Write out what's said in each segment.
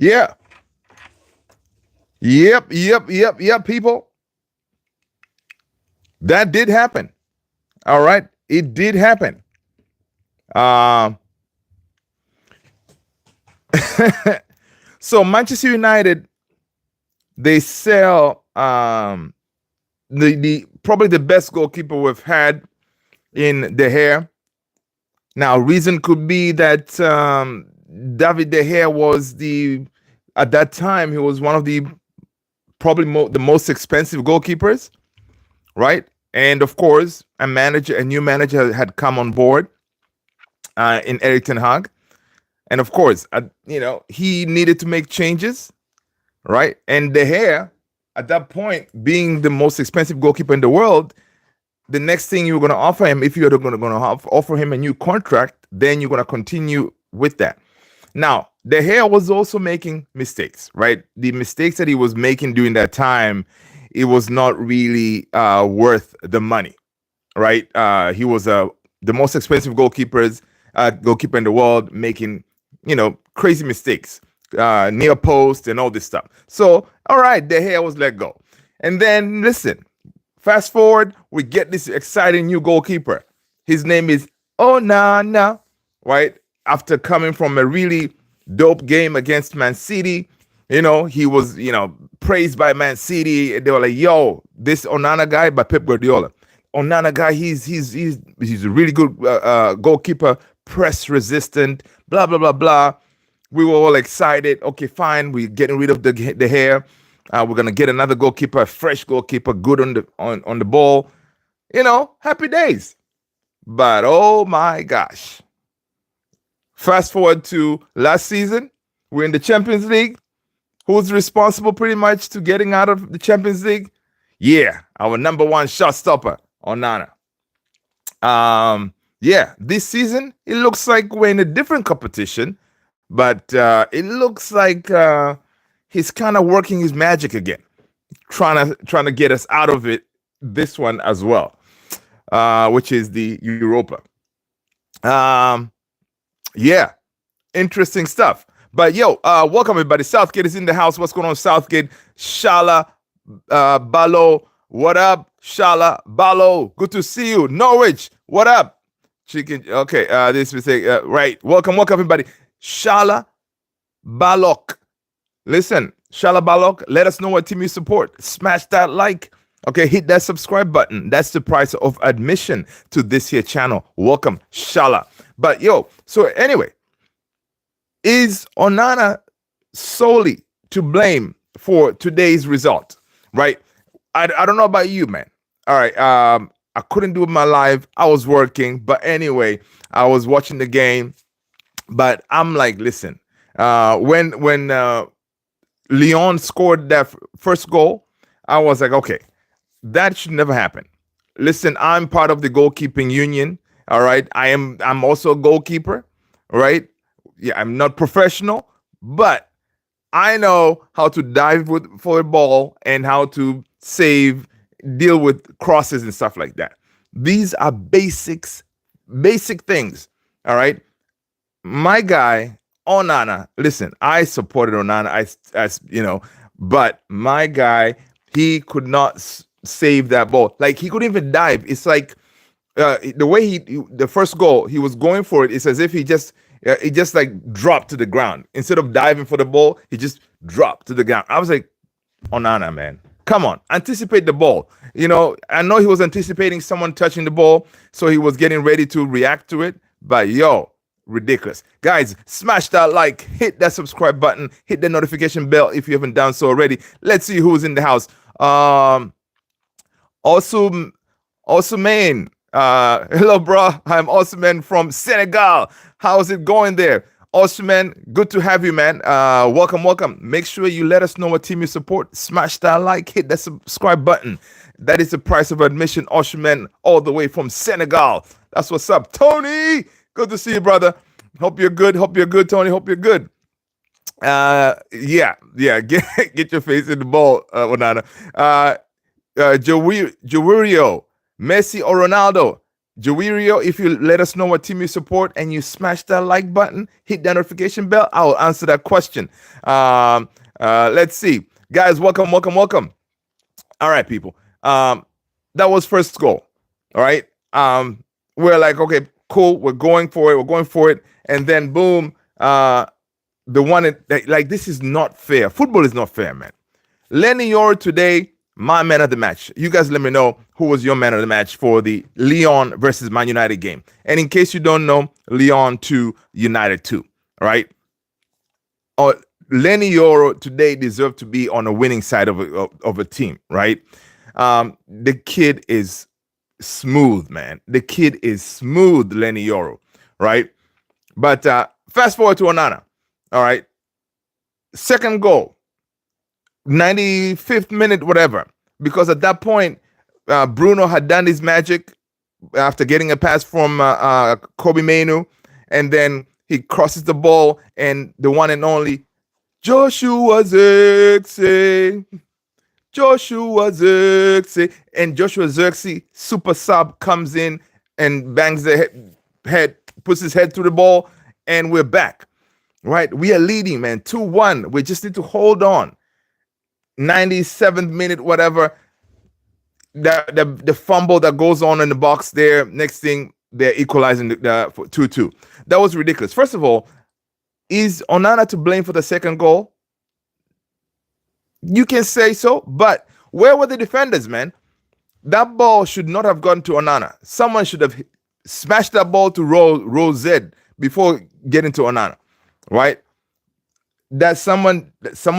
Yeah. Yep, people. That did happen. All right. It did happen. Um, so Manchester United, they sell the probably the best goalkeeper we've had in De Gea. Now, reason could be that David De Gea was at that time he was one of the probably the most expensive goalkeepers, right? And of course, a new manager had come on board in Erik ten Hag, and of course, he needed to make changes, right? And De Gea, at that point, being the most expensive goalkeeper in the world, the next thing you're going to offer him, if you're going to offer him a new contract, then you're going to continue with that. Now, De Gea was also making mistakes, right? The mistakes that he was making during that time, it was not really worth the money, right? He was the most expensive goalkeeper in the world, making crazy mistakes, near post and all this stuff. So, all right, De Gea was let go, and then listen. Fast forward, we get this exciting new goalkeeper. His name is Onana, right? After coming from a really dope game against Man City, he was, praised by Man City. They were like, "Yo, this Onana guy," by Pep Guardiola. Onana guy, he's a really good goalkeeper, press resistant, blah blah blah blah. We were all excited. Okay, fine, we're getting rid of the hair. We're gonna get another goalkeeper, a fresh goalkeeper, good on the ball. Happy days. But oh my gosh. Fast forward to last season, we're in the Champions League. Who's responsible pretty much to getting out of the Champions League? Yeah, our number one shot stopper, Onana. Yeah, this season it looks like we're in a different competition, but it looks like he's kind of working his magic again, trying to get us out of it. This one as well, which is the Europa. Yeah, interesting stuff. But yo, welcome everybody. Southgate is in the house. What's going on, Southgate? Shala Balo, what up? Shala Balo, good to see you. Norwich, what up? Chicken. Okay, this mistake. Right. Welcome everybody. Shala Balok. Listen, Shala Balok, let us know what team you support. Smash that like. Okay, hit that subscribe button. That's the price of admission to this here channel. Welcome, Shala. But yo, so anyway, is Onana solely to blame for today's result? Right? I don't know about you, man. All right. I couldn't do my live. I was working, but anyway, I was watching the game. But I'm like, listen, when Lyon scored that first goal, I was like, okay, that should never happen. Listen, I'm part of the goalkeeping union. All right. I'm also a goalkeeper. Right. Yeah, I'm not professional, but I know how to dive for a ball and how to save, deal with crosses and stuff like that. These are basic things. All right. My guy, Onana, listen, I supported Onana, but my guy, he could not save that ball. Like, he couldn't even dive. It's like the way the first goal, he was going for it. It's as if he just like dropped to the ground. Instead of diving for the ball, he just dropped to the ground. I was like, Onana, man, come on, anticipate the ball. I know he was anticipating someone touching the ball, so he was getting ready to react to it. But yo, ridiculous. Guys, smash that like, hit that subscribe button, hit the notification bell if you haven't done so already. Let's see who's in the house. Also, man. Hello, bro. I'm Osman from Senegal. How's it going there? Osman, good to have you, man. Welcome. Make sure you let us know what team you support. Smash that like, hit that subscribe button. That is the price of admission. Osman, all the way from Senegal. That's what's up. Tony, good to see you, brother. Hope you're good, Tony. Hope you're good. Yeah. Get your face in the ball, Onana. Jawirio, Messi or Ronaldo? Jowirio, if you let us know what team you support and you smash that like button, hit that notification bell, I'll answer that question. Let's see. Guys, welcome, welcome, welcome. All right, people. That was first goal. All right. We're like, okay, cool. We're going for it. We're going for it. And then boom, the one like this is not fair. Football is not fair, man. Lenny Yor today, my man of the match. You guys let me know who was your man of the match for the Lyon versus Man United game. And in case you don't know, Lyon 2, United 2. All right. Oh, Lenny Yoro today deserved to be on the winning side of a team, right? The kid is smooth, man. The kid is smooth, Lenny Yoro, right? But fast forward to Onana, all right? Second goal, 95th minute, whatever. Because at that point, Bruno had done his magic after getting a pass from Kobe Mainu, and then he crosses the ball, and the one and only Joshua Zirkzee. Joshua Zirkzee. And Joshua Zirkzee, super sub, comes in and bangs the head, puts his head through the ball, and we're back. Right? We are leading, man. 2-1. We just need to hold on. 97th minute, whatever. The fumble that goes on in the box there. Next thing, they're equalizing the 2-2. That was ridiculous. First of all, is Onana to blame for the second goal? You can say so, but where were the defenders, man? That ball should not have gone to Onana. Someone should have smashed that ball to row Z before getting to Onana, right? That some of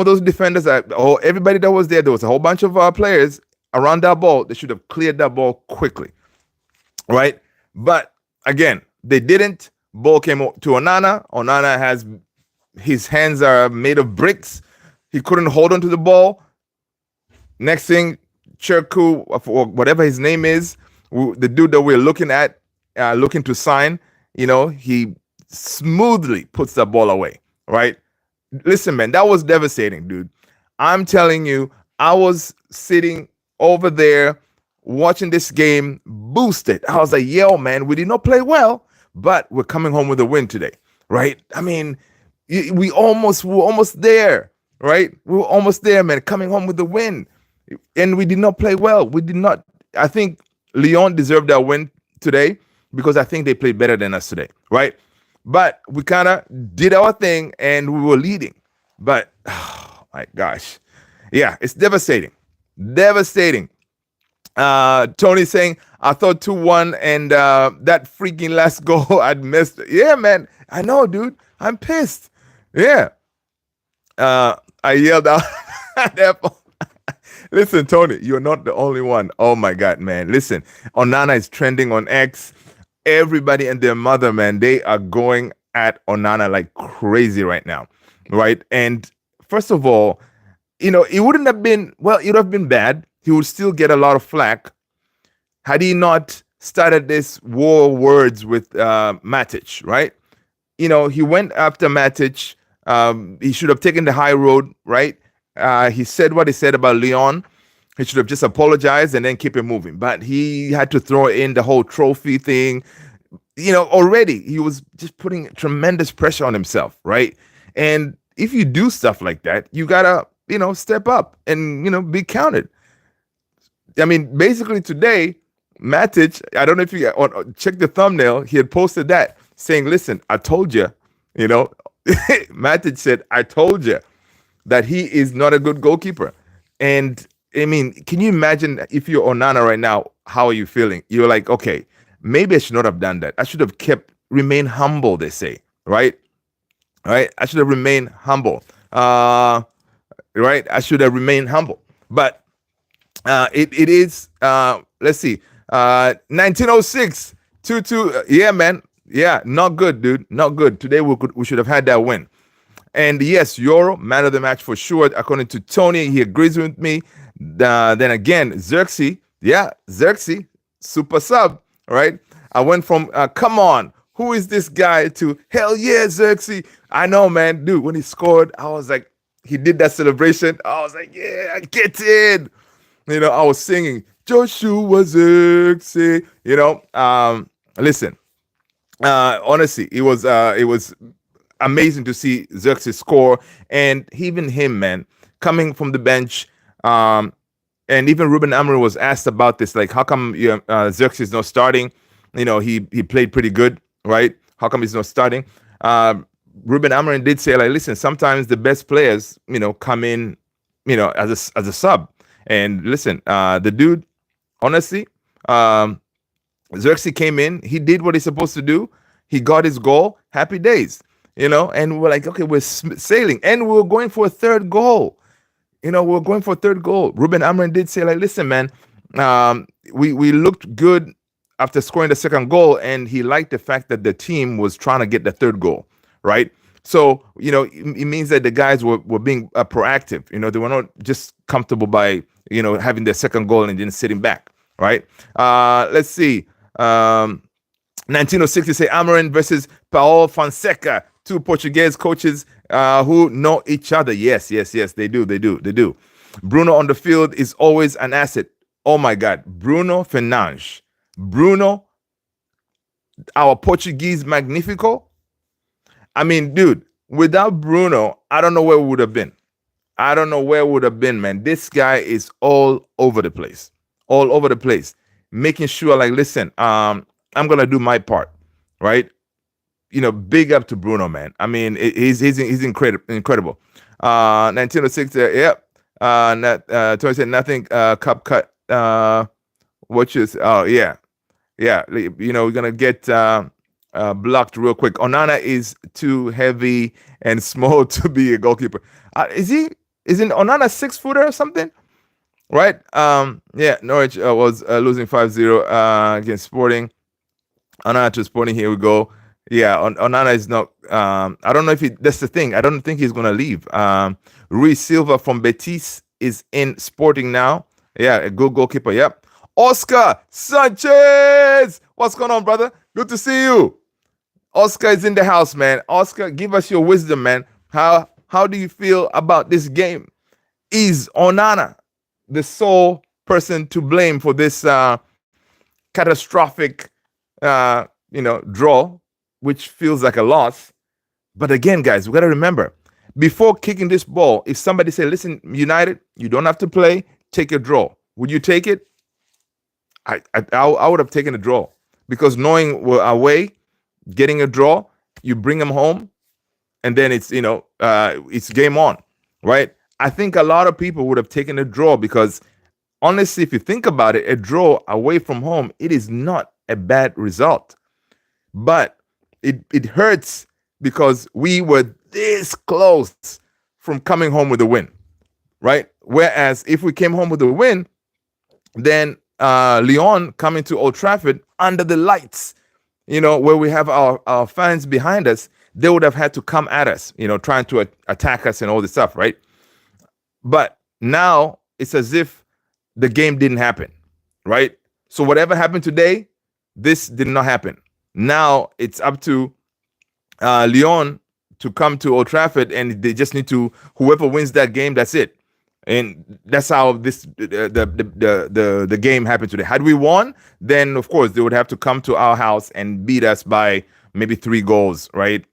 those defenders, everybody that was there was a whole bunch of players around that ball. They should have cleared that ball quickly, right? But again, they didn't. Ball came to Onana. Onana his hands are made of bricks. He couldn't hold on to the ball. Next thing, Cherku, or whatever his name is, the dude that we're looking at, looking to sign, he smoothly puts the ball away, right? Listen, man, that was devastating, dude. I'm telling you, I was sitting over there watching this game boosted. I was like, yo, man, we did not play well, but we're coming home with a win today, right? I mean, we were almost there, right? We were almost there, man, coming home with the win. And we did not play well. We did not. I think Lyon deserved that win today because I think they played better than us today, right? But we kind of did our thing and we were leading. But, oh my gosh. Yeah, it's devastating. Devastating. Tony saying, I thought 2-1 and that freaking last goal I'd missed. Yeah, man. I know, dude. I'm pissed. Yeah. I yelled out. Listen, Tony, you're not the only one. Oh my God, man. Listen, Onana is trending on X. Everybody and their mother, man, they are going at Onana like crazy right now, right? And first of all, it wouldn't have been, well, it would have been bad. He would still get a lot of flack had he not started this war of words with Matic, right? He went after Matic. He should have taken the high road, right? He said what he said about Lyon. He should have just apologized and then keep it moving. But he had to throw in the whole trophy thing. Already he was just putting tremendous pressure on himself, right? And if you do stuff like that, you gotta, step up and, be counted. I mean, basically today, Matic, I don't know if you check the thumbnail, he had posted that saying, listen, I told you, Matic said, I told you that he is not a good goalkeeper. And I mean, can you imagine if you're Onana right now, how are you feeling? You're like, okay, maybe I should not have done that. I should have remain humble, they say, right? Right? I should have remained humble. Right? I should have remained humble. But it is, let's see, 1906, 2-2. Yeah, man. Yeah, not good, dude. Not good. Today we should have had that win. And yes, Euro, man of the match for sure. According to Tony, he agrees with me. Then again, Zirkzee. Yeah, Zirkzee, super sub, right? I went from, come on, who is this guy, to hell yeah, Zirkzee. I know, man. Dude, when he scored, I was like, he did that celebration. I was like, yeah, get in. I was singing, Joshua Zirkzee. listen, honestly, it was amazing to see Xerxes score, and even him, man, coming from the bench. And even Ruben Amorim was asked about this, like, how come Xerxes not starting? He played pretty good, right? How come he's not starting? Uh, Ruben Amorim did say, like, listen, sometimes the best players, come in, as a sub. And listen, the dude, honestly, um, Xerxes came in, he did what he's supposed to do, he got his goal, happy days, and we're like, okay, we're sailing, and we're going for a third goal. We're going for a third goal. Ruben Amorim did say, like, listen, man, we looked good after scoring the second goal, and he liked the fact that the team was trying to get the third goal, right? So, it means that the guys were being proactive. They were not just comfortable by, having their second goal and then sitting back, right? Let's see. 1906, they say Amorim versus Paulo Fonseca, two Portuguese coaches who know each other. Yes, they do. Bruno on the field is always an asset. Oh my God, Bruno Fernandes. Bruno, our Portuguese Magnifico. I mean, dude, without Bruno, I don't know where we would have been. Man. This guy is all over the place. Making sure, like, listen, I'm gonna do my part, right? Big up to Bruno, man. I mean, he's incredible. 1906, yep. 20 nothing. Cup cut. Which is, oh yeah. We're gonna get blocked real quick. Onana is too heavy and small to be a goalkeeper. Isn't Onana 6-footer or something? Right? Yeah, Norwich was losing 5-0 against Sporting. Onana to Sporting, here we go. Yeah, Onana is not. I don't know if that's the thing. I don't think he's gonna leave. Rui Silva from Betis is in Sporting now. Yeah, a good goalkeeper. Yep. Oscar Sanchez, what's going on, brother? Good to see you. Oscar is in the house, man. Oscar, give us your wisdom, man. How do you feel about this game? Is Onana the sole person to blame for this catastrophic, draw, which feels like a loss? But again, guys, we got to remember, before kicking this ball, if somebody say, listen, United, you don't have to play, take a draw. Would you take it? I would have taken a draw, because knowing we're away, getting a draw, you bring them home, and then it's it's game on, right? I think a lot of people would have taken a draw, because honestly, if you think about it, a draw away from home, it is not a bad result, but it hurts because we were this close from coming home with a win, right? Whereas if we came home with a win, then Lyon coming to Old Trafford under the lights, where we have our fans behind us, they would have had to come at us, trying to attack us and all this stuff, right? But now it's as if the game didn't happen, right? So whatever happened today, this did not happen. Now it's up to Lyon to come to Old Trafford, and they just need to, whoever wins that game, that's it. And that's how the game happened today. Had we won, then of course they would have to come to our house and beat us by maybe 3 goals, right?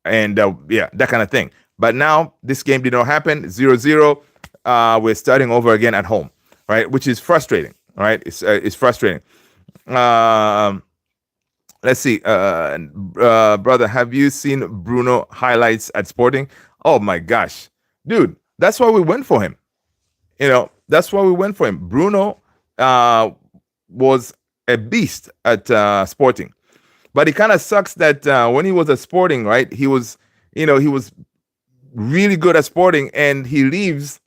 And that kind of thing. But now this game did not happen. 0-0. We're starting over again at home, right? Which is frustrating, right? It's frustrating. Let's see, brother, have you seen Bruno highlights at Sporting? Oh my gosh, dude, that's why we went for him. That's why we went for him. Bruno was a beast at Sporting, but it kind of sucks that when he was at Sporting, right, he was really good at Sporting, and he leaves,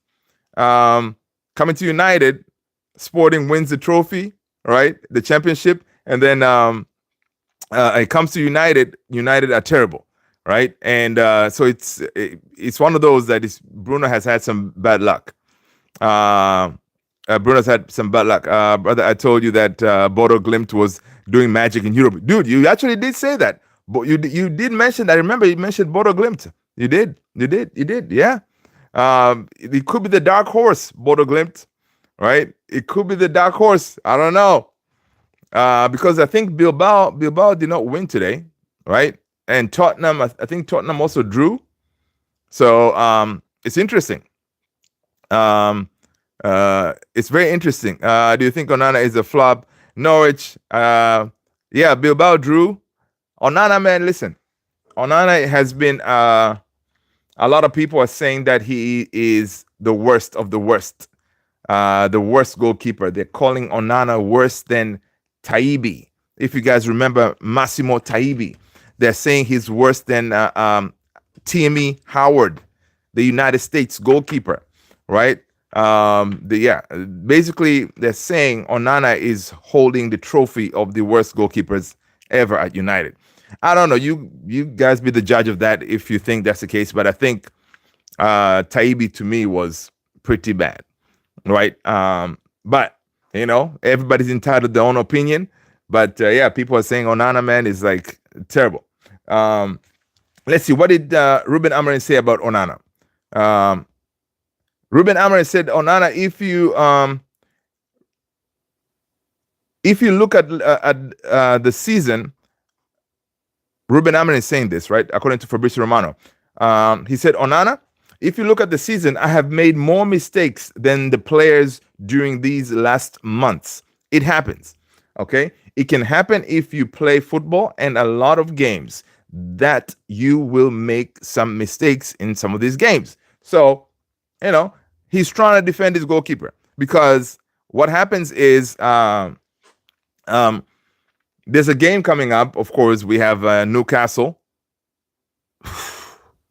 coming to United. Sporting wins the trophy, right, the championship, and then it comes to United. United are terrible, right? And so it's one of those that Bruno has had some bad luck. Bruno's had some bad luck. Brother, I told you that Bodo Glimt was doing magic in Europe. Dude, you actually did say that. But you did mention, I remember you mentioned Bodo Glimt. You did. Yeah. It could be the dark horse, Bodo Glimt, right? It could be the dark horse. I don't know. because I think Bilbao did not win today, right? And Tottenham, I think Tottenham also drew. So it's interesting. It's very interesting. Do you think Onana is a flop? Norwich, yeah, Bilbao drew. Onana, man, listen. Onana has been. A lot of people are saying that he is the worst of the worst. The worst goalkeeper. They're calling Onana worse than Taibi. If you guys remember Massimo Taibi, they're saying he's worse than Timmy Howard, the United States goalkeeper, right? Basically they're saying Onana is holding the trophy of the worst goalkeepers ever at United. I don't know. You guys be the judge of that if you think that's the case, but I think Taibi to me was pretty bad, right? But everybody's entitled to their own opinion. But yeah, people are saying Onana, man, is like terrible. Let's see. What did Ruben Amorim say about Onana? Ruben Amorim said, Onana, if you look at the season, Ruben Amorim is saying this, right? According to Fabrizio Romano. He said, Onana, if you look at the season, I have made more mistakes than the players during these last months. It happens, okay? It can happen if you play football and a lot of games that you will make some mistakes in some of these games. So, he's trying to defend his goalkeeper because what happens is there's a game coming up. Of course, we have Newcastle.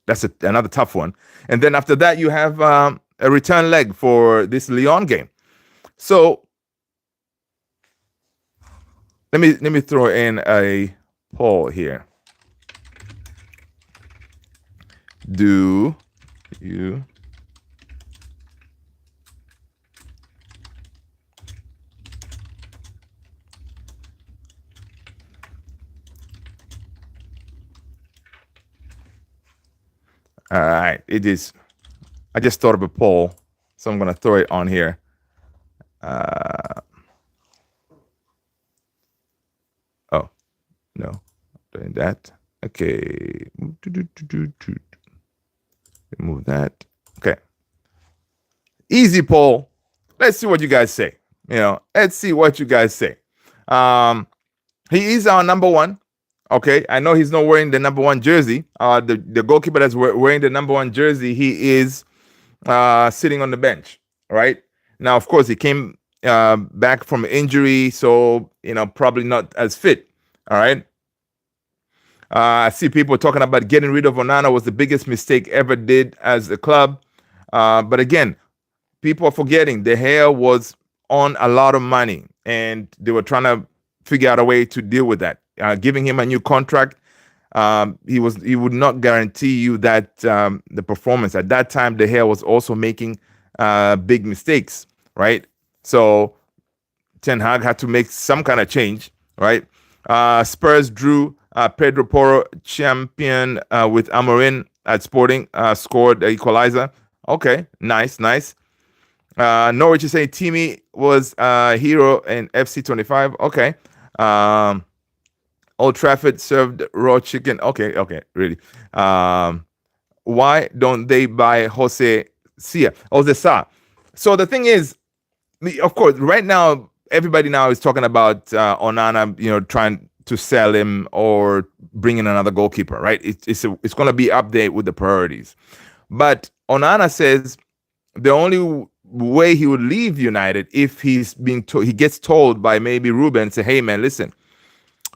That's another tough one. And then after that, you have a return leg for this Lyon game. So let me throw in a poll here. Do you all right, it is. I just thought of a poll, so I'm going to throw it on here. Oh, no, doing that. Okay. Remove that. Okay. Easy poll. Let's see what you guys say. Let's see what you guys say. He is our number one. Okay, I know he's not wearing the number one jersey. The goalkeeper that's wearing the number one jersey, he is sitting on the bench, right? Now, of course, he came back from injury, so probably not as fit. All right. I see people talking about getting rid of Onana was the biggest mistake ever did as a club. But again, people are forgetting De Gea was on a lot of money, and they were trying to figure out a way to deal with that. Giving him a new contract, he would not guarantee you that the performance. At that time, De Gea was also making big mistakes, right? So Ten Hag had to make some kind of change, right? Spurs drew. Pedro Porro, champion with Amorim at Sporting, scored the equalizer. Okay, nice. Norwich is saying Timmy was a hero in FC 25. Okay. Old Trafford served raw chicken. Okay, really. Why don't they buy Jose Sa? So the thing is, of course, right now, everybody now is talking about Onana, trying to sell him or bring in another goalkeeper, right? It's going to be up there with the priorities. But Onana says the only way he would leave United if he gets told by maybe Ruben, say, hey, man, listen,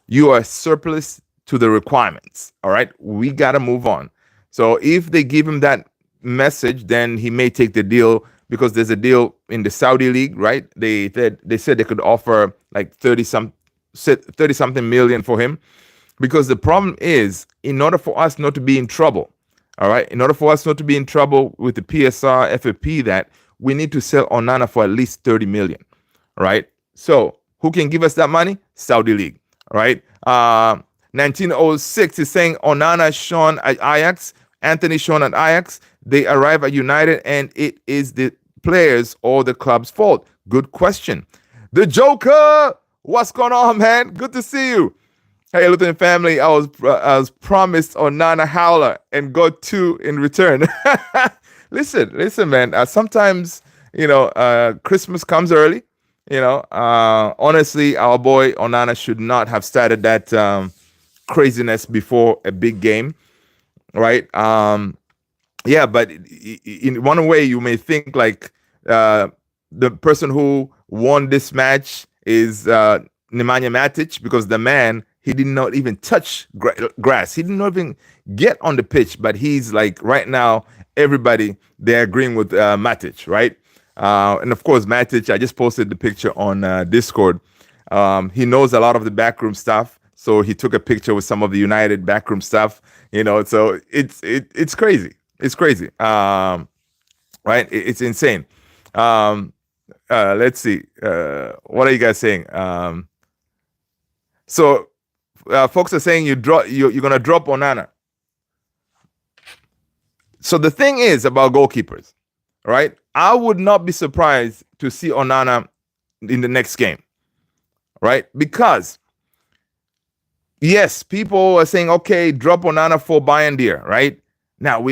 you are surplus to the requirements. All right, we got to move on. So if they give him that message, then he may take the deal because there's a deal in the Saudi league, right? They said they could offer like 30 something million for him, because the problem is, in order for us not to be in trouble, all right, in order for us not to be in trouble with the PSR, FFP, that we need to sell Onana for at least 30 million, right? So who can give us that money? Saudi league. Right, 1906 is saying Onana shown at Ajax, Anthony shown at Ajax. They arrive at United, and it is the players or the club's fault. Good question. The Joker. What's going on, man? Good to see you. Hey, Lutheran family, I was promised Onana Howler and got two in return. Listen, man. Sometimes Christmas comes early. Honestly, our boy Onana should not have started that craziness before a big game, right? Yeah, but in one way, you may think like uh, the person who won this match is Nemanja Matic, because the man, he did not even touch grass. He did not even get on the pitch, but he's like right now, everybody they're agreeing with Matic, right? And of course, Matic, I just posted the picture on Discord. He knows a lot of the backroom stuff, so he took a picture with some of the United backroom stuff. So it's crazy. It's crazy. Right? It's insane. Let's see. What are you guys saying? So folks are saying you're gonna drop Onana. So the thing is about goalkeepers, right? I would not be surprised to see Onana in the next game, right? Because yes, people are saying, okay, drop Onana for Bayern, right? Now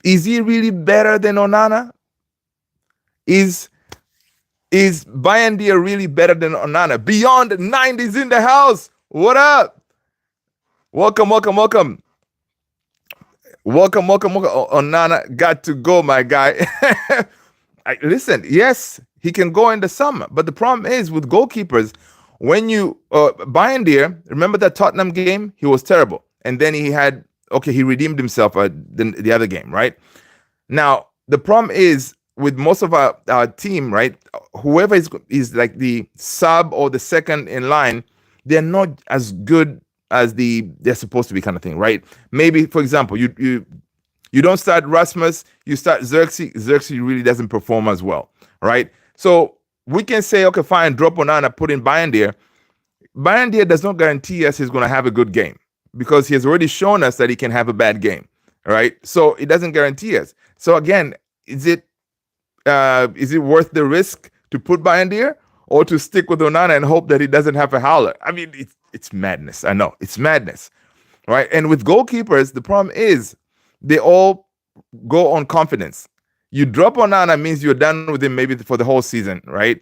is he really better than Onana? Is Bayern really better than Onana? Beyond 90s in the house. What up? Welcome. Onana got to go, my guy. Listen, yes, he can go in the summer, but the problem is with goalkeepers, when you Bayern, remember that Tottenham game? He was terrible, and then he redeemed himself the other game, right? Now the problem is with most of our team, right? Whoever is like the sub or the second in line, they're not as good as they're supposed to be, kind of thing, right? Maybe, for example, you don't start Rasmus, you start Xerxes. Xerxes really doesn't perform as well, right? So we can say, okay, fine, drop Onana, put in Bayern. Bayern does not guarantee us he's going to have a good game, because he has already shown us that he can have a bad game, right? So it doesn't guarantee us. So again, is it worth the risk to put Bayern or to stick with Onana and hope that he doesn't have a howler? I mean, it's madness. I know, it's madness, right? And with goalkeepers, the problem is they all go on confidence. You drop Onana means you're done with him maybe for the whole season, right?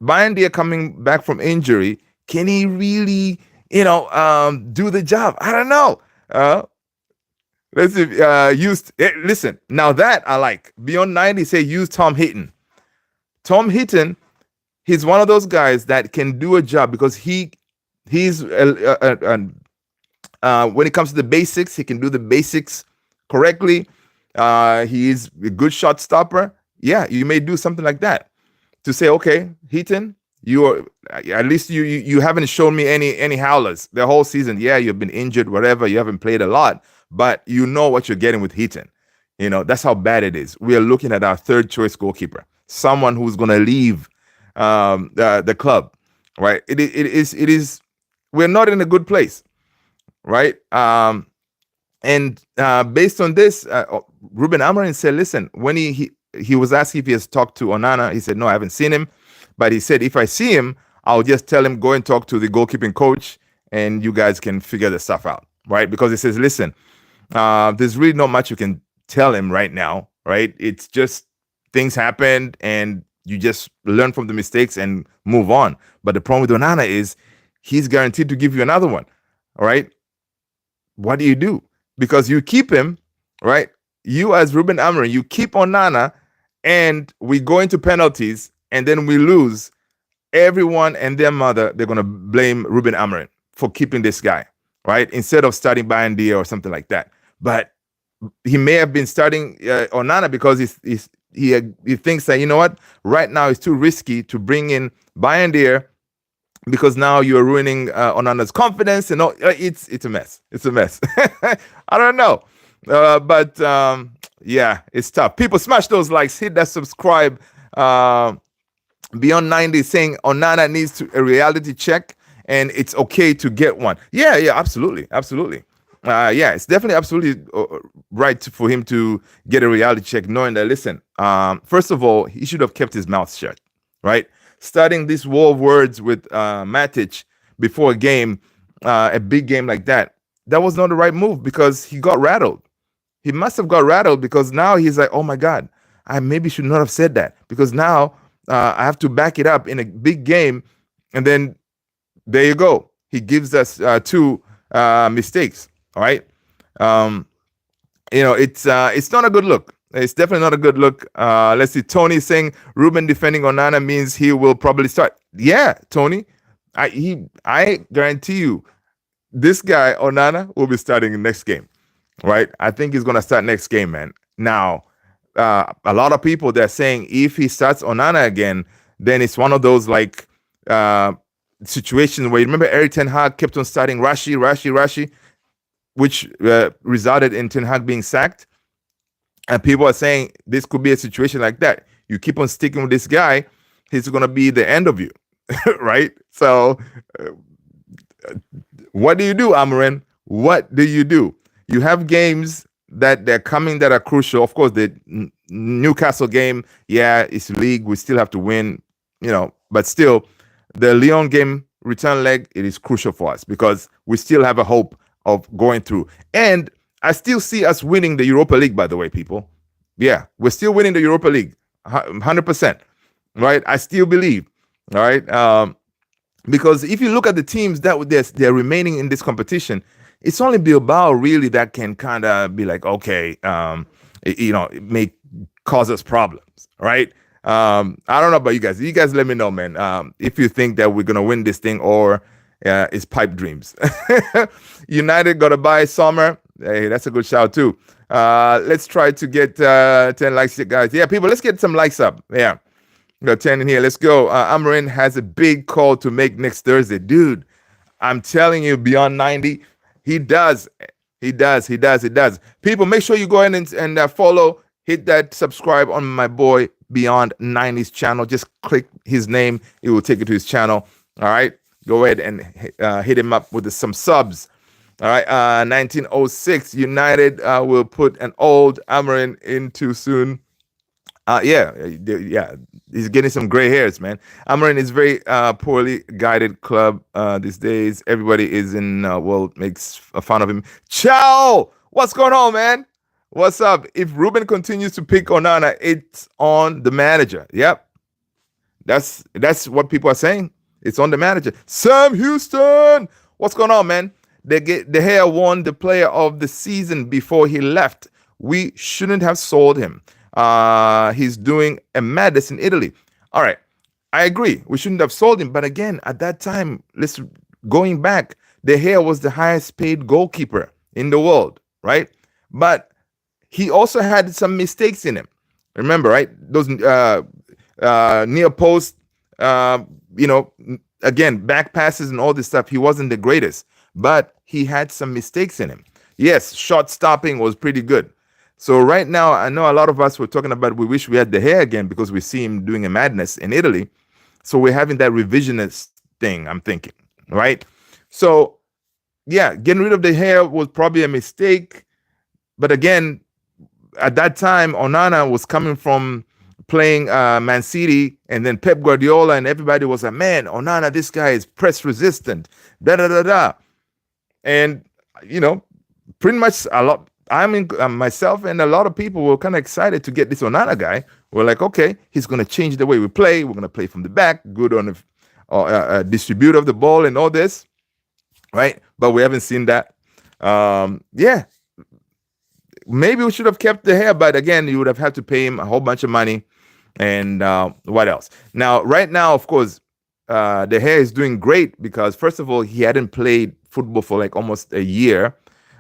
Bayern coming back from injury, can he really, do the job? I don't know. Let's see. Listen, now that I like. Beyond 90 say use Tom Heaton. Tom Heaton, he's one of those guys that can do a job because he's when it comes to the basics, he can do the basics correctly. He's a good shot stopper. Yeah, you may do something like that to say, okay, Heaton, at least you haven't shown me any howlers the whole season. Yeah, you've been injured, whatever. You haven't played a lot, but you know what you're getting with Heaton. That's how bad it is. We are looking at our third choice goalkeeper, someone who's going to leave the club, right? It is. We're not in a good place, right? And based on this, Ruben Amorim said, listen, when he was asked if he has talked to Onana, he said, no, I haven't seen him. But he said, if I see him, I'll just tell him, go and talk to the goalkeeping coach, and you guys can figure the stuff out, right? Because he says, listen, there's really not much you can tell him right now, right? It's just things happened, and you just learn from the mistakes and move on. But the problem with Onana is he's guaranteed to give you another one, all right? What do? Because you keep him, right? You as Ruben Amorim, you keep Onana, and we go into penalties, and then we lose. Everyone and their mother, they're going to blame Ruben Amorim for keeping this guy, right? Instead of starting Bayern or something like that. But he may have been starting Onana because he thinks that, you know what, right now it's too risky to bring in Bayern because now you're ruining Onana's confidence, and all. It's a mess. It's a mess. I don't know, but yeah, it's tough. People, smash those likes, hit that subscribe. Beyond 90 saying Onana needs a reality check, and it's okay to get one. Yeah, absolutely. Yeah, it's definitely absolutely right for him to get a reality check, knowing that, listen, first of all, he should have kept his mouth shut, right? starting this war of words with Matic before a game, a big game like that, that was not the right move because he got rattled. He must have got rattled because now he's like, oh my God, I maybe should not have said that because now I have to back it up in a big game. And then there you go. He gives us two mistakes. All right. Um, it's not a good look. It's definitely not a good look. Let's see. Tony saying Ruben defending Onana means he will probably start. Yeah, Tony. I guarantee you, this guy Onana will be starting the next game. Right? I think he's gonna start next game, man. Now, a lot of people they're saying if he starts Onana again, then it's one of those like situations where you remember Eric Ten Hag kept on starting Rashi, which resulted in Ten Hag being sacked. And people are saying this could be a situation like that. You keep on sticking with this guy, he's going to be the end of you, right? So, what do you do, Amarin? What do? You have games that they're coming that are crucial. Of course, the Newcastle game, yeah, it's league. We still have to win, but still, the Lyon game return leg, it is crucial for us because we still have a hope of going through. And I still see us winning the Europa League, by the way, people. Yeah, we're still winning the Europa League, 100%, right? I still believe, all right? Because if you look at the teams that they're remaining in this competition, it's only Bilbao really that can kind of be like, okay, it may cause us problems, right? I don't know about you guys. You guys let me know, man, if you think that we're going to win this thing or it's pipe dreams. United got to buy Sommer. Hey, that's a good shout too. Let's try to get 10 likes, guys. Yeah, people, let's get some likes up. Yeah, we got 10 in here. Let's go. Amarin has a big call to make next Thursday. Dude, I'm telling you, beyond 90, he does. He does. People, make sure you go ahead and follow, hit that subscribe on my boy Beyond 90's channel. Just click his name. It will take you to his channel. All right. Go ahead and hit him up with some subs. All right. 1906 United will put an old Amarin into soon. Yeah. He's getting some gray hairs, man. Amarin is very poorly guided club these days. Everybody is in makes fun of him. Ciao. What's going on, man? What's up? If Ruben continues to pick Onana, it's on the manager. Yep. That's what people are saying. It's on the manager. Sam Houston. What's going on, man? De Gea won the player of the season before he left. We shouldn't have sold him. He's doing a madness in Italy. All right. I agree. We shouldn't have sold him. But again, at that time, going back, De Gea was the highest paid goalkeeper in the world, right? But he also had some mistakes in him. Remember, right? Those near post, again, back passes and all this stuff. He wasn't the greatest, but he had some mistakes in him. Yes, shot stopping was pretty good. So right now, I know a lot of us were talking about we wish we had De Gea again because we see him doing a madness in Italy. So we're having that revisionist thing, I'm thinking, right? So, yeah, getting rid of De Gea was probably a mistake. But again, at that time, Onana was coming from playing Man City, and then Pep Guardiola and everybody was like, man, Onana, this guy is press resistant, da-da-da-da. And, pretty much myself and a lot of people were kind of excited to get this Onana guy. We're like, okay, he's going to change the way we play. We're going to play from the back, good on the distributor of the ball and all this, right? But we haven't seen that. Yeah. Maybe we should have kept De Gea, but again, you would have had to pay him a whole bunch of money. And what else? Now, right now, of course, De Gea is doing great because, first of all, he hadn't played football for like almost a year.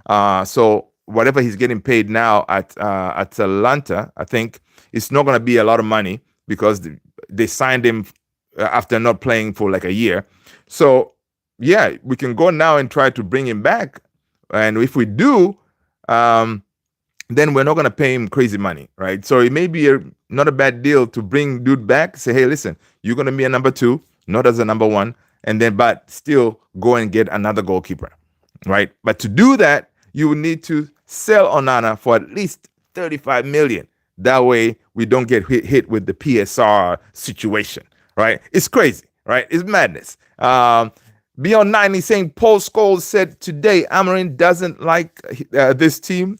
So whatever he's getting paid now at Atalanta, I think it's not going to be a lot of money because they signed him after not playing for like a year. So, yeah, we can go now and try to bring him back. And if we do, then we're not going to pay him crazy money, right? So it may be not a bad deal to bring dude back, say, hey, listen, you're going to be a number 2, not as a number 1, and then but still go and get another goalkeeper, right? But to do that, you will need to sell Onana for at least 35 million. That way we don't get hit with the PSR situation, right? It's crazy, right? It's madness. Beyond 90 saying Paul Scholes said today Amarin doesn't like this team.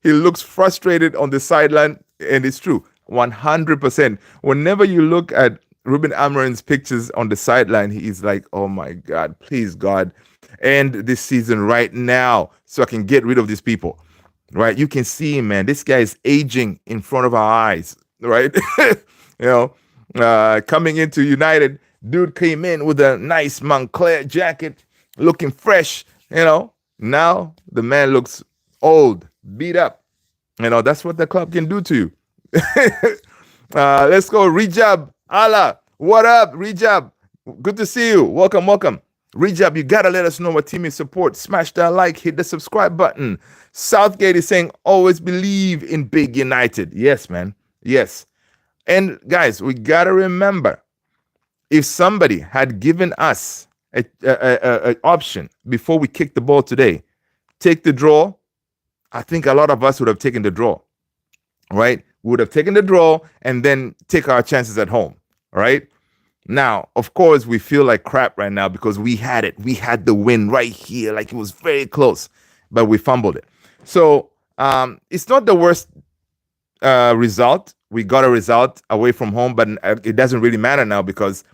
He looks frustrated on the sideline, and it's true, 100%. Whenever you look at Ruben Amarin's pictures on the sideline, he's like, "Oh my God, please God, end this season right now so I can get rid of these people." Right? You can see him, man. This guy is aging in front of our eyes, right? Coming into United, dude came in with a nice Montclair jacket, looking fresh. Now the man looks old, beat up. That's what the club can do to you. Let's go, Rijab. Allah, what up, Rijab? Good to see you. Welcome, welcome. Rijab, you gotta let us know what team you support. Smash that like, hit the subscribe button. Southgate is saying, always believe in big United. Yes, man. Yes. And guys, we gotta remember, if somebody had given us an option before we kicked the ball today, take the draw, I think a lot of us would have taken the draw, right? We would have taken the draw and then take our chances at home, right? Now, of course, we feel like crap right now because we had it. We had the win right here. Like, it was very close, but we fumbled it. So it's not the worst result. We got a result away from home, but it doesn't really matter now because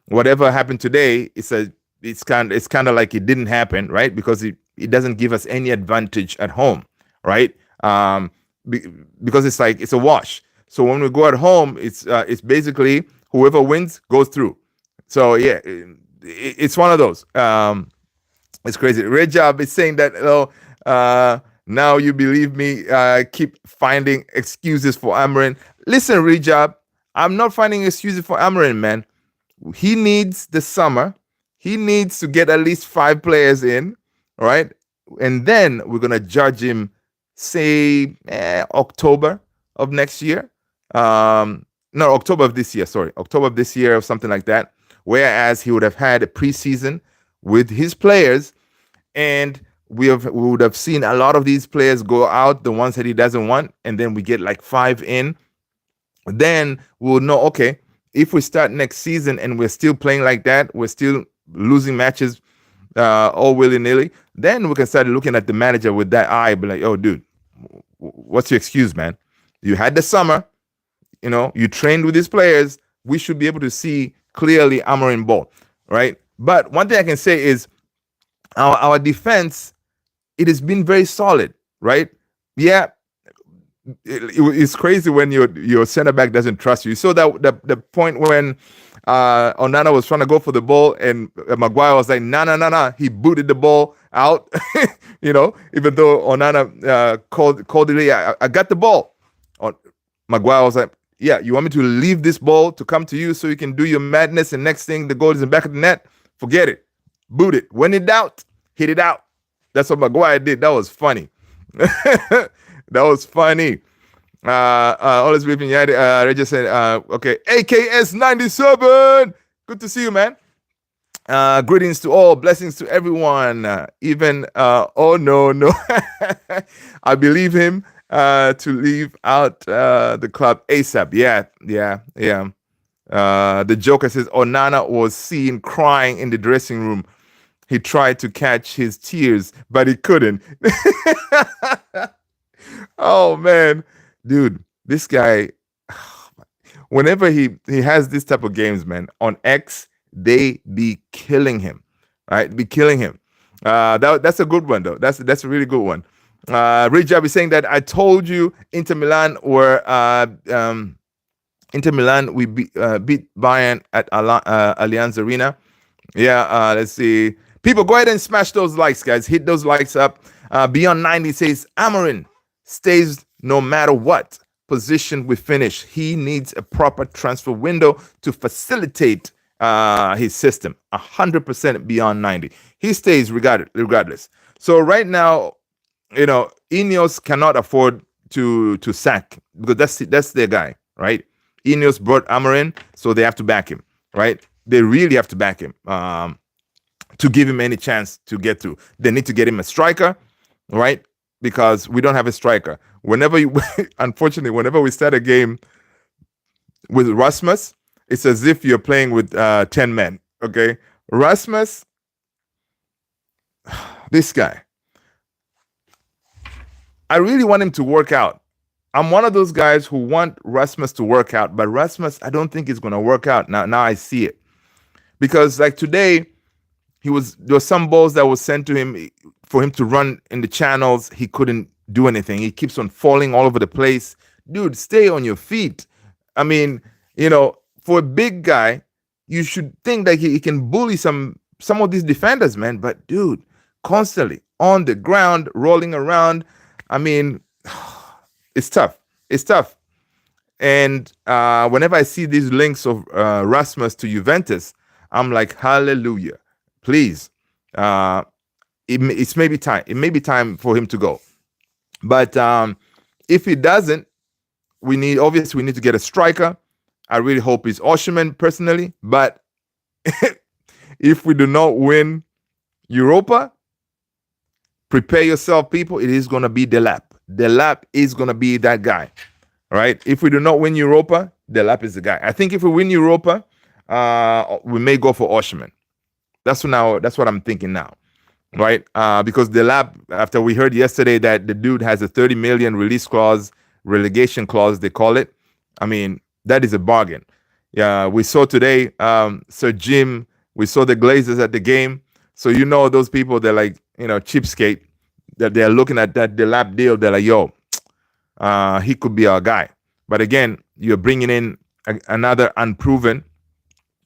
whatever happened today, it's kind of like it didn't happen, right? Because it doesn't give us any advantage at home, right? Because it's a wash. So when we go at home, it's basically whoever wins goes through. So yeah, it's one of those. It's crazy. Rejab is saying that now you believe me. Keep finding excuses for Amarin. Listen, Rejab, I'm not finding excuses for Amarin, man. He needs the summer. He needs to get at least 5 players in, all right? And then we're gonna judge him, say October of next year. No, October of this year, sorry. October of this year or something like that. Whereas he would have had a preseason with his players, and we would have seen a lot of these players go out, the ones that he doesn't want, and then we get like 5 in. Then we'll know, okay, if we start next season and we're still playing like that, we're still losing matches all willy-nilly, then we can start looking at the manager with that eye, be like, oh, dude, what's your excuse, man? You had the summer, you trained with these players. We should be able to see clearly Amarin ball, right? But one thing I can say is our defense, it has been very solid, right? Yeah, it's crazy when your center back doesn't trust you. So that the point when Onana was trying to go for the ball and Maguire was like, nah. He booted the ball out, even though Onana called it, I got the ball. Maguire was like, yeah, you want me to leave this ball to come to you so you can do your madness, and next thing the goal is in the back of the net? Forget it. Boot it. When in doubt, hit it out. That's what Maguire did. That was funny. That was funny. Always believing Regis said, okay, AKS 97. Good to see you, man. Greetings to all, blessings to everyone. Oh no. I believe him to leave out the club ASAP. Yeah. The Joker says Onana was seen crying in the dressing room. He tried to catch his tears, but he couldn't. Oh man, dude, this guy, whenever he has this type of games, man, on X, they be killing him, right? Be killing him. That's a good one though. That's a really good one. Rejab is saying that I told you Inter Milan we beat Bayern at Allianz Arena. Yeah, let's see. People, go ahead and smash those likes, guys. Hit those likes up. Beyond 90 says Amarin stays no matter what position we finish. He needs a proper transfer window to facilitate his system. 100% beyond 90. He stays regardless. So right now, Ineos cannot afford to sack, because that's their guy, right? Ineos brought Amarin, so they have to back him, right? They really have to back him to give him any chance to get through. They need to get him a striker, right? Because we don't have a striker. Unfortunately, whenever we start a game with Rasmus, It's as if you're playing with 10 men. Okay. Rasmus, this guy, I really want him to work out. I'm one of those guys who want Rasmus to work out, but Rasmus, I don't think it's going to work out. Now I see it. Because like today, there were some balls that was sent to him for him to run in the channels. He couldn't do anything. He keeps on falling all over the place. Dude, stay on your feet. I mean, for a big guy, you should think that he can bully some of these defenders, man. But dude, constantly on the ground, rolling around. I mean, it's tough. It's tough. And whenever I see these links of Rasmus to Juventus, I'm like, hallelujah. Please. It's maybe time. It may be time for him to go. But if he doesn't, we need to get a striker. I really hope it's Osimhen personally. But if we do not win Europa, prepare yourself, people. It is going to be Delap. Delap is going to be that guy. All right. If we do not win Europa, Delap is the guy. I think if we win Europa, we may go for Osimhen. That's what I'm thinking now. Right? Because Delap, after we heard yesterday that the dude has a 30 million release clause, relegation clause, they call it. I mean, that is a bargain. Yeah, we saw today, Sir Jim, we saw the Glazers at the game. So those people, they're like, cheapskate, that they're looking at that Delap deal. They're like, yo, he could be our guy. But again, you're bringing in another unproven,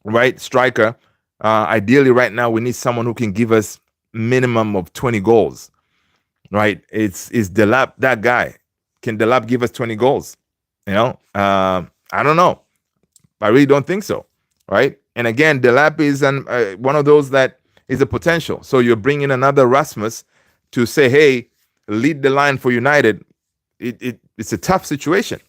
right, striker. Ideally, right now, we need someone who can give us minimum of 20 goals, right? Is Delap that guy? Can Delap give us 20 goals? I don't know. I really don't think so, right? And again, Delap is one of those that is a potential. So you're bringing another Rasmus to say, hey, lead the line for United. It's a tough situation.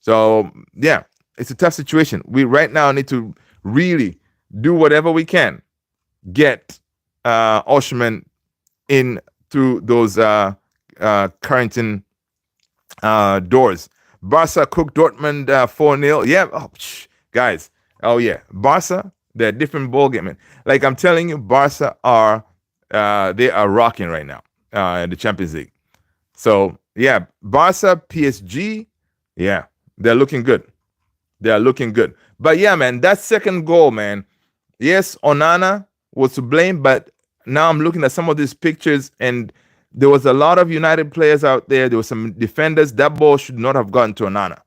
So yeah, it's a tough situation. We right now need to really do whatever we can, get Osimhen in through those Carrington doors. Barca cooked Dortmund 4-0. Yeah, guys. Oh yeah, Barca, they're a different ball game, man. Like I'm telling you, Barca they are rocking right now in the Champions League. So yeah, Barca, PSG, yeah, they're looking good. They are looking good. But yeah, man, that second goal, man. Yes, Onana was to blame, but now I'm looking at some of these pictures, and there was a lot of United players out there. There were some defenders. That ball should not have gotten to Onana,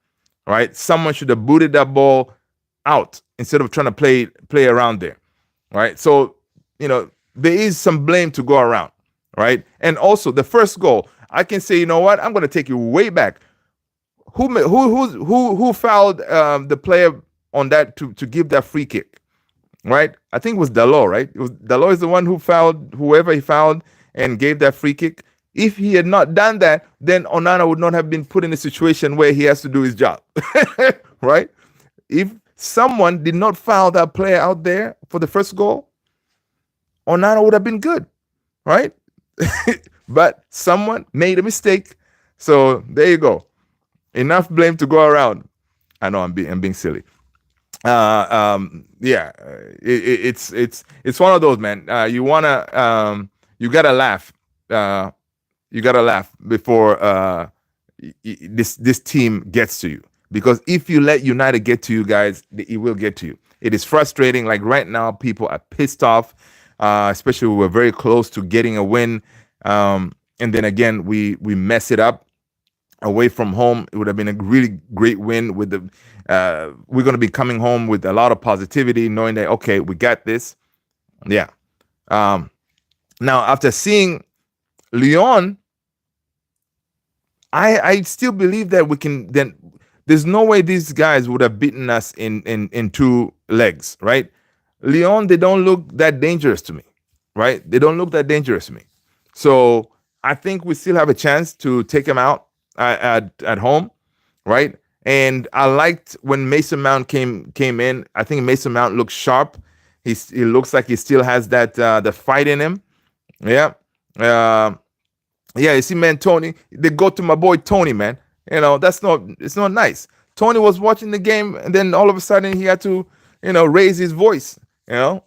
right? Someone should have booted that ball out instead of trying to play around there, right? So, there is some blame to go around, right? And also the first goal, I can say, you know what? I'm going to take you way back. Who fouled the player on that to give that free kick? Right? I think it was Dalot, right? Dalot is the one who fouled whoever he fouled and gave that free kick. If he had not done that, then Onana would not have been put in a situation where he has to do his job. Right? If someone did not foul that player out there for the first goal, Onana would have been good. Right? But someone made a mistake. So there you go. Enough blame to go around. I know I'm being silly. It's one of those, man. You gotta laugh. You gotta laugh before this team gets to you, because if you let United get to you guys, it will get to you. It is frustrating. Like right now, people are pissed off, especially we're very close to getting a win, and then again we mess it up away from home. It would have been a really great win. With the we're going to be coming home with a lot of positivity, knowing that okay, we got this. Yeah. Now after seeing Lyon, I still believe that we can. Then there's no way these guys would have beaten us in 2 legs, right? Lyon, they don't look that dangerous to me, right? They don't look that dangerous to me. So I think we still have a chance to take them out at home, right? And I liked when Mason Mount came in. I think Mason Mount looks sharp. He looks like he still has that the fight in him. Yeah. You see, man, Tony, they go to my boy Tony, man. It's not nice. Tony was watching the game, and then all of a sudden he had to raise his voice, you know,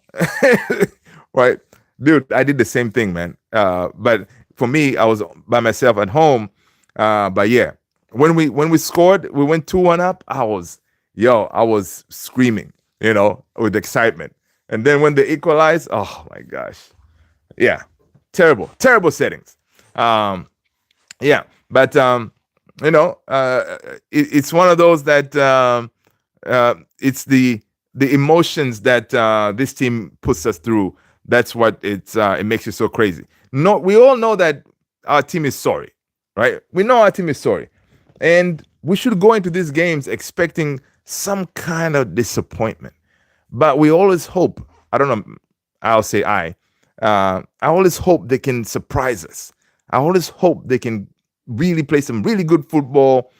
right? Dude, I did the same thing, man. But for me, I was by myself at home. But yeah, when we scored, we went 2-1 up. I was screaming, with excitement. And then when they equalized, oh my gosh, yeah, terrible, terrible settings. Um, yeah, but it's one of those that it's the emotions that this team puts us through. That's what it makes you so crazy. No, we all know that our team is sorry, right? We know our team is sorry, and we should go into these games expecting some kind of disappointment. But we always hope. I don't know. I'll say I. I always hope they can surprise us. I always hope they can really play some really good football,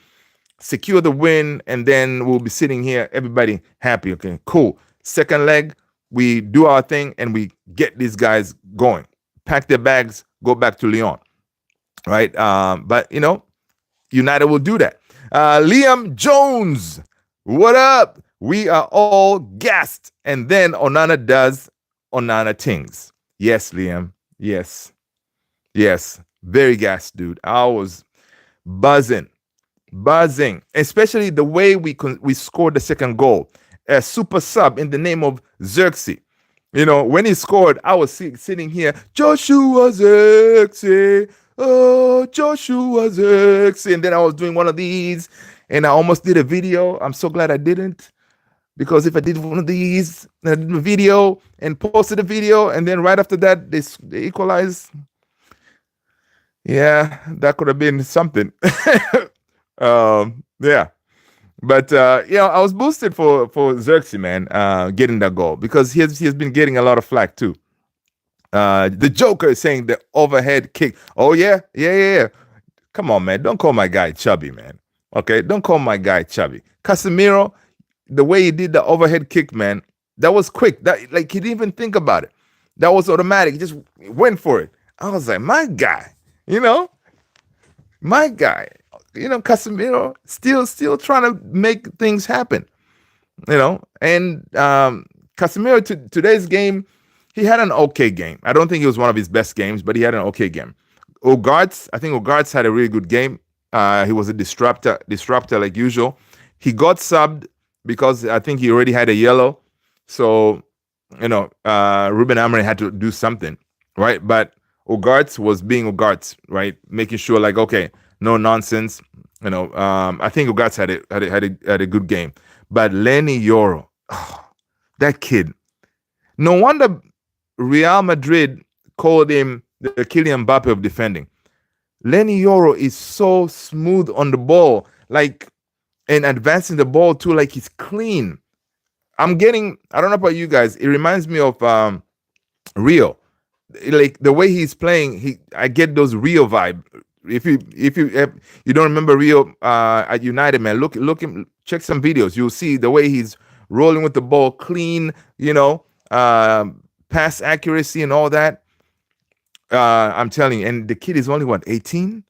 secure the win, and then we'll be sitting here, everybody happy. Okay, cool. Second leg, we do our thing and we get these guys going. Pack their bags, go back to Lyon. Right? But United will do that. Liam Jones, what up? We are all gassed. And then Onana does Onana things. Yes, Liam. Yes. Yes. Very gassed, dude. I was buzzing, especially the way we scored the second goal. A super sub in the name of Xerxes. When he scored, I was sitting here, Joshua Xerxes, oh, Joshua Xerxes. And then I was doing one of these, and I almost did a video. I'm so glad I didn't, because if I did one of these, I did a video and posted a video, and then right after that, they equalized. Yeah, that could have been something. Yeah. But I was boosted for Xerxes, man, getting that goal, because he has been getting a lot of flack too. The Joker is saying the overhead kick. Oh yeah. Come on, man. Don't call my guy chubby, man. Okay, don't call my guy chubby. Casemiro, the way he did the overhead kick, man, that was quick. That, like, he didn't even think about it. That was automatic. He just went for it. I was like, my guy, my guy. Casemiro still trying to make things happen. And Casemiro today's game, he had an okay game. I don't think it was one of his best games, but he had an okay game. I think Ogarts had a really good game. He was a disruptor like usual. He got subbed because I think he already had a yellow. So, Ruben Amorim had to do something, right? But Ogarts was being Ogarts, right? Making sure, like, okay, no nonsense. I think Ogarts had a good game. But Lenny Yoro, that kid. No wonder Real Madrid called him the Kylian Mbappe of defending. Lenny Yoro is so smooth on the ball, like, and advancing the ball too, like he's clean. I don't know about you guys, it reminds me of Rio. Like the way he's playing, I get those Rio vibe. If you don't remember Rio at United, man, look him, check some videos. You'll see the way he's rolling with the ball, clean, pass accuracy and all that. I'm telling you, and the kid is only 18.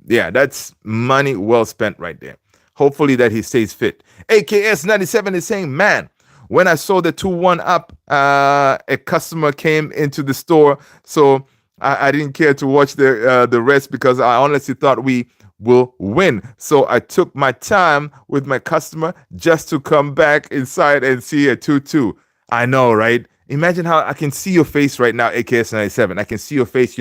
Yeah, that's money well spent right there. Hopefully that he stays fit. AKS 97 is saying, man, when I saw the 2-1 up, a customer came into the store, so I didn't care to watch the rest, because I honestly thought we will win. So I took my time with my customer just to come back inside and see a 2-2. I know, right? Imagine how I can see your face right now, AKS 97. I can see your face.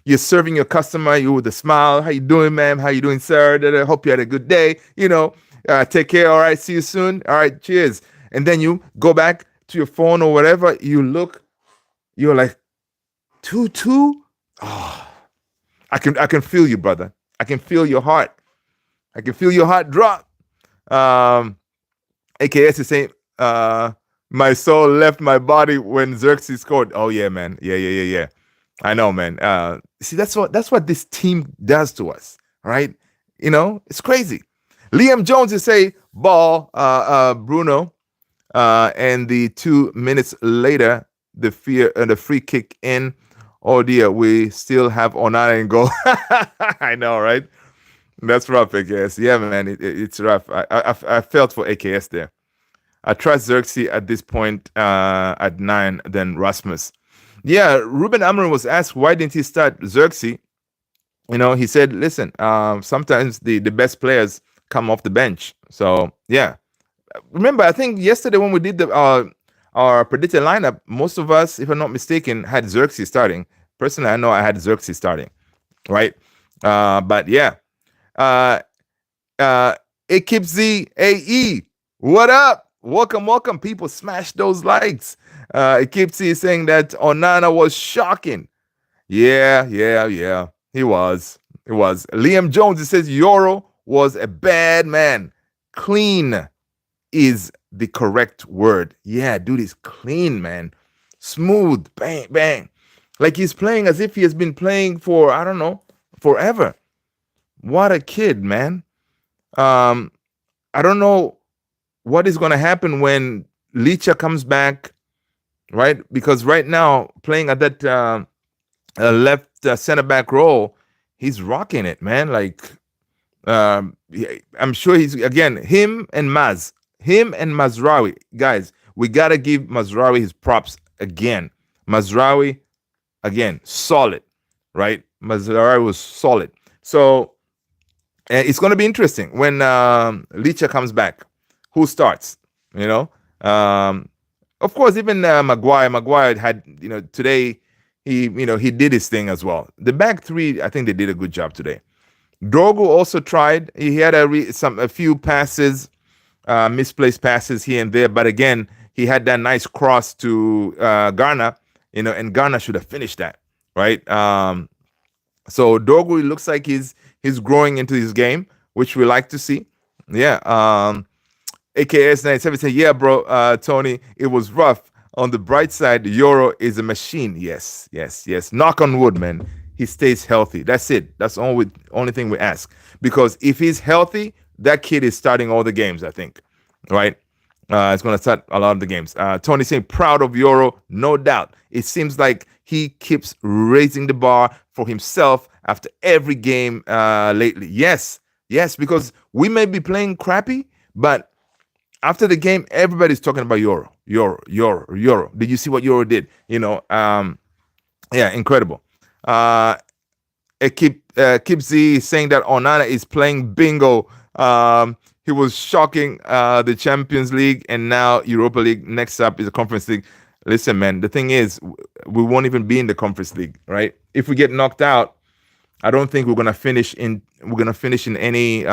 You're serving your customer, you with a smile. How you doing, ma'am? How you doing, sir? I hope you had a good day. Take care. All right, see you soon. All right, cheers. And then you go back to your phone or whatever. You're like, 2-2? Oh, I can feel you, brother. I can feel your heart. I can feel your heart drop. AKS is saying, my soul left my body when Xerxes scored. Oh yeah, man. Yeah. I know, man. See, that's what this team does to us, right? It's crazy. Liam Jones is say ball, Bruno, and the 2 minutes later, the free kick in. Oh dear, we still have Onana in goal. I know, right? That's rough, AKS. Yeah, man, it's rough. I felt for AKS there. I trust Xerxes at this point at 9 than Rasmus. Yeah, Ruben Amorim was asked why didn't he start Xerxes. He said, listen, sometimes the best players come off the bench. So yeah, remember, I think yesterday when we did our predicted lineup, most of us, if I'm not mistaken, had Xerxes starting. Personally, I know I had Xerxes starting, right? But yeah, uh, uh, it keeps the AE. What up? Welcome, welcome, people. Smash those likes. It keeps saying that Onana was shocking. Yeah, yeah, yeah. He was. It was. Liam Jones, it says Euro was a bad man. Clean is the correct word. Yeah, dude is clean, man. Smooth. Bang, bang. Like he's playing as if he has been playing for, I don't know, forever. What a kid, man. Um, I don't know what is going to happen when Licha comes back, right? Because right now, playing at that left center back role, he's rocking it, man. Like, I'm sure he's, again, him and Mazraoui. Guys, we got to give Mazraoui his props again. Mazraoui, again, solid, right? Mazraoui was solid. So, it's going to be interesting when Licha comes back. Who starts? You know, um, of course, even Maguire had, today he did his thing as well. The back three, I think they did a good job today. Dorgu also tried. He had a few passes, misplaced passes here and there, but again, he had that nice cross to Garner, and Garner should have finished that, right? So Dorgu, it looks like he's growing into his game, which we like to see. Yeah. AKS 97 said, yeah, bro, Tony, it was rough. On the bright side, the Euro is a machine. Yes, yes, yes. Knock on wood, man. He stays healthy. That's it. That's the only thing we ask. Because if he's healthy, that kid is starting all the games, I think. Right? It's going to start a lot of the games. Tony saying, proud of Euro, no doubt. It seems like he keeps raising the bar for himself after every game lately. Yes, yes, because we may be playing crappy, but after the game, everybody's talking about Euro, Euro, Euro, Euro. Did you see what Euro did? Yeah, incredible. Kipsy saying that Onana is playing bingo. He was shocking the Champions League and now Europa League. Next up is the Conference League. Listen, man, the thing is, we won't even be in the Conference League, right? If we get knocked out, I don't think we're gonna finish in any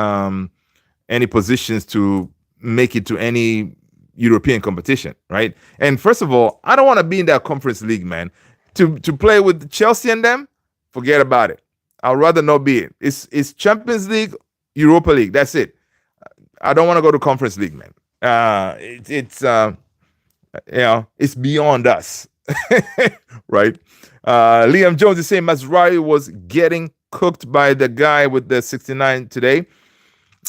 positions to make it to any European competition, right? And first of all, I don't want to be in that Conference League, man. To play with Chelsea and them, forget about it. I'd rather not be it. It's Champions League, Europa League. That's it. I don't want to go to Conference League, man. It's beyond us, right? Liam Jones is saying Mazraoui was getting cooked by the guy with the 69 today.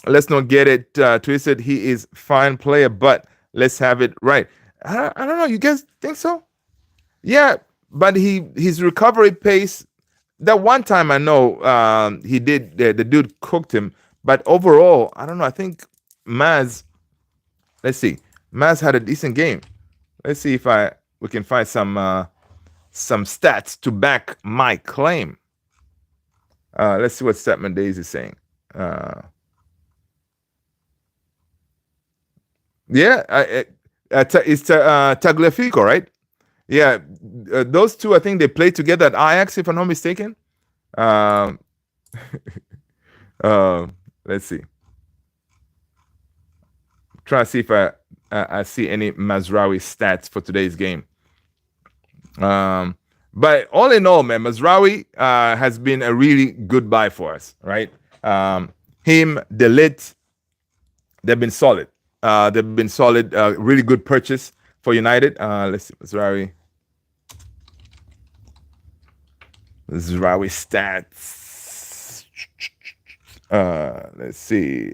Let's not get it twisted. He is fine player, but let's have it right. I don't know. You guys think so? Yeah, but his recovery pace. That one time I know he did. The dude cooked him, but overall, I don't know. I think Maz. Let's see. Maz had a decent game. Let's see if we can find some stats to back my claim. Let's see what Statman Days is saying. Yeah, it's Tagliafico, right? Yeah, those two, I think they played together at Ajax, if I'm not mistaken. Um, let's see. Try to see if I see any Mazraoui stats for today's game. But all in all, man, Mazraoui has been a really good buy for us, right? Him, Delit, they've been solid. Really good purchase for United. Let's see, Mazraoui stats. Let's see.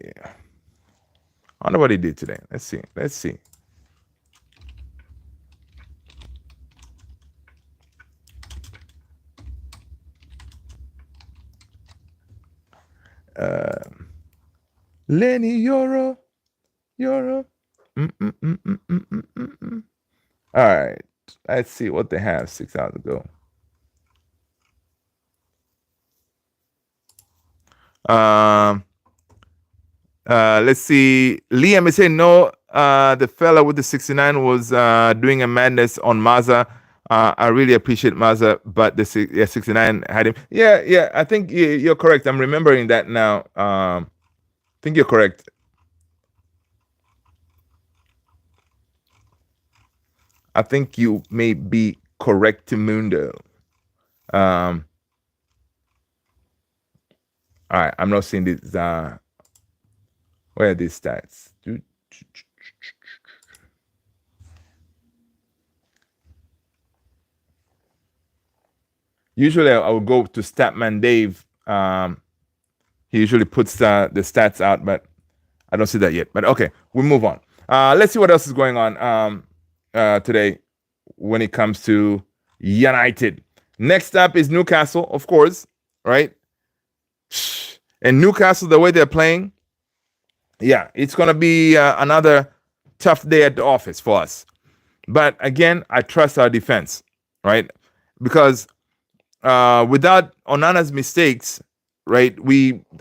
I wonder what he did today. Let's see. Lenny Euro. Mm, mm, mm, mm, mm, mm, mm, mm. All right. Let's see what they have 6 hours ago. Um, let's see. Liam is saying no. The fella with the 69 was doing a madness on Maza. I really appreciate Maza, but the 69 had him. Yeah, yeah. I think you're correct. I'm remembering that now. I think you're correct. I think you may be correct, Mundo. Um, all right. I'm not seeing these. Where are these stats? Usually, I would go to Statman Dave. He usually puts the stats out, but I don't see that yet. But okay, we move on. Let's see what else is going on today when it comes to United. Next up is Newcastle, of course, right? And Newcastle, the way they're playing, yeah, it's going to be another tough day at the office for us. But again, I trust our defense, right? Because without Onana's mistakes, right,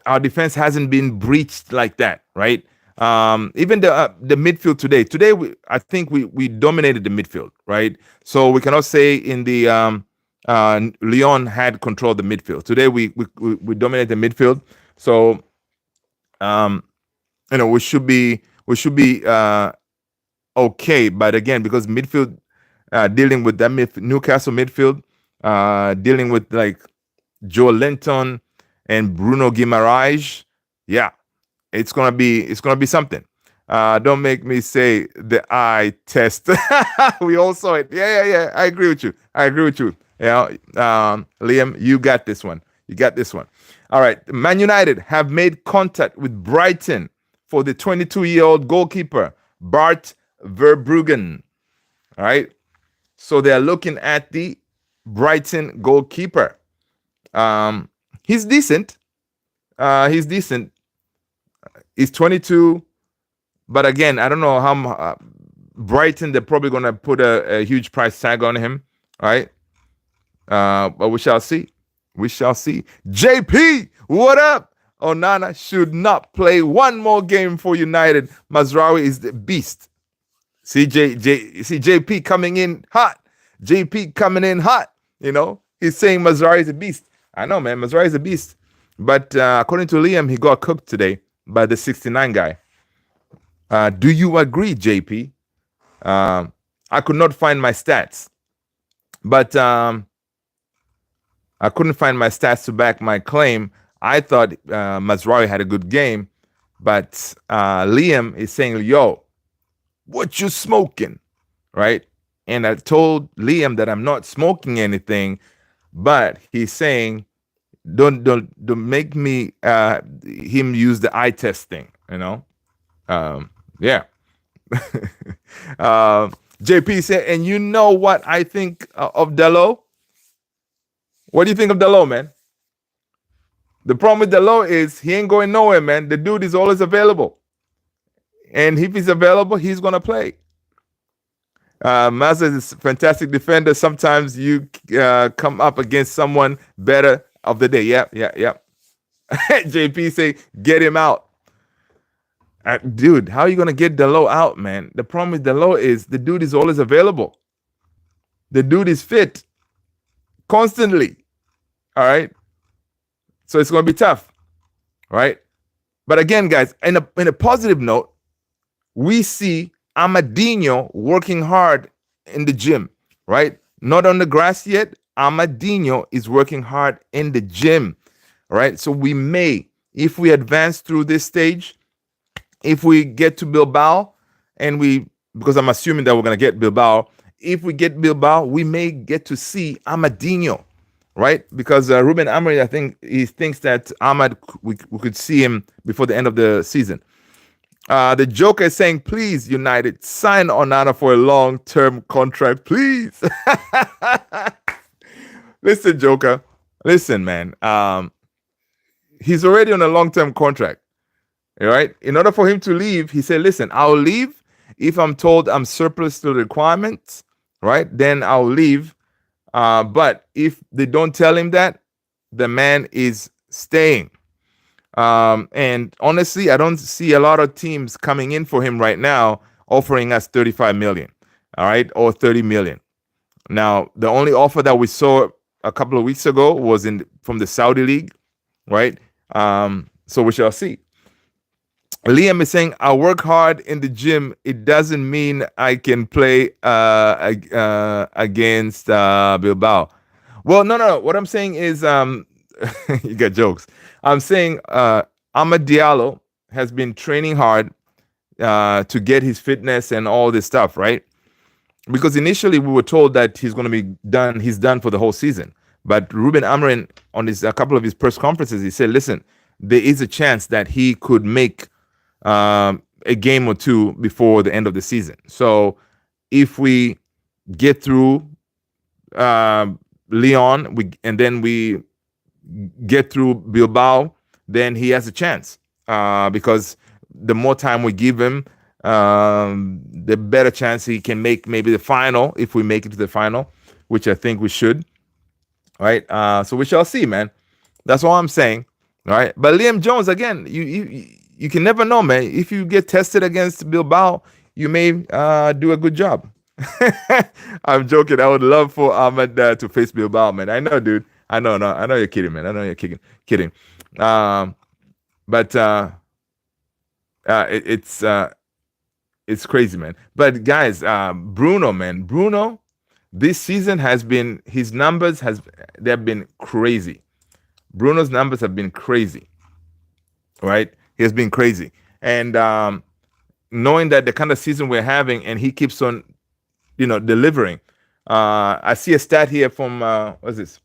our defense hasn't been breached like that, right? Even the midfield today. I think we dominated the midfield, right? So we cannot say in the Lyon had control of the midfield. Today we dominated the midfield. So we should be okay. But again, because midfield dealing with that Newcastle midfield, dealing with like Joe Linton and Bruno Guimaraes, yeah, it's gonna be something. Don't make me say the eye test. We all saw it. Yeah. I agree with you. Yeah, Liam, you got this one. All right. Man United have made contact with Brighton for the 22-year-old goalkeeper Bart Verbruggen. All right. So they are looking at the Brighton goalkeeper. He's decent. He's 22, but again, I don't know how Brighton. They're probably going to put a huge price tag on him, right? But we shall see. JP, what up? Onana should not play one more game for United. Mazraoui is the beast. See JP coming in hot. He's saying Mazraoui is a beast. I know, man. Mazraoui is a beast. But according to Liam, he got cooked today by the 69 guy. Do you agree, JP? I could not find my stats. But I couldn't find my stats to back my claim. I thought Mazraoui had a good game. But Liam is saying, yo, what you smoking? Right? And I told Liam that I'm not smoking anything. But he's saying, don't make me him use the eye test thing, yeah. JP said, and you know what I think of Delo? What do you think of Delo, man? The problem with Delo is he ain't going nowhere, man. The dude is always available, and if he's available, he's gonna play. Mazza is a fantastic defender. Sometimes you come up against someone better of the day. Yep. JP say, get him out. Dude, how are you going to get Delo out, man? The problem with Delo is the dude is always available. The dude is fit constantly. All right. So it's going to be tough. Right. But again, guys, in a positive note, we see Amadinho working hard in the gym, right? Not on the grass yet. Amadinho is working hard in the gym, right? So we may, if we advance through this stage, if we get to Bilbao, because I'm assuming that we're going to get Bilbao, if we get Bilbao, we may get to see Amadinho, right? Because Ruben Amorim, I think he thinks that Ahmad, we could see him before the end of the season. The Joker is saying, please, United, sign Onana for a long-term contract, please. Listen, Joker. Listen, man. He's already on a long-term contract. All right. In order for him to leave, he said, listen, I'll leave If I'm told I'm surplus to the requirements, right, then I'll leave. But if they don't tell him that, the man is staying. And honestly, I don't see a lot of teams coming in for him right now offering us 35 million, all right, or 30 million. Now, the only offer that we saw a couple of weeks ago was in from the Saudi league, right? So we shall see. Liam is saying, I work hard in the gym. It doesn't mean I can play against Bilbao. Well, no. What I'm saying is, you got jokes. I'm saying Amad Diallo has been training hard to get his fitness and all this stuff, right? Because initially we were told that he's going to be done. He's done for the whole season. But Ruben Amorim, on a couple of his press conferences, he said, "Listen, there is a chance that he could make a game or two before the end of the season. So if we get through Lyon, and then we get through Bilbao, then he has a chance because the more time we give him, the better chance he can make maybe the final if we make it to the final, which I think we should. Right? So we shall see, man. That's all I'm saying. All right. But Liam Jones, again, you can never know, man. If you get tested against Bilbao, you may do a good job. I'm joking. I would love for Ahmed to face Bilbao, man. I know, dude. I know you're kidding, man. I know you're kidding. But it's crazy, man. But guys, Bruno, man, Bruno, this season his numbers they've been crazy. Bruno's numbers have been crazy, right? He has been crazy, and knowing that the kind of season we're having, and he keeps on, delivering. I see a stat here from what's this?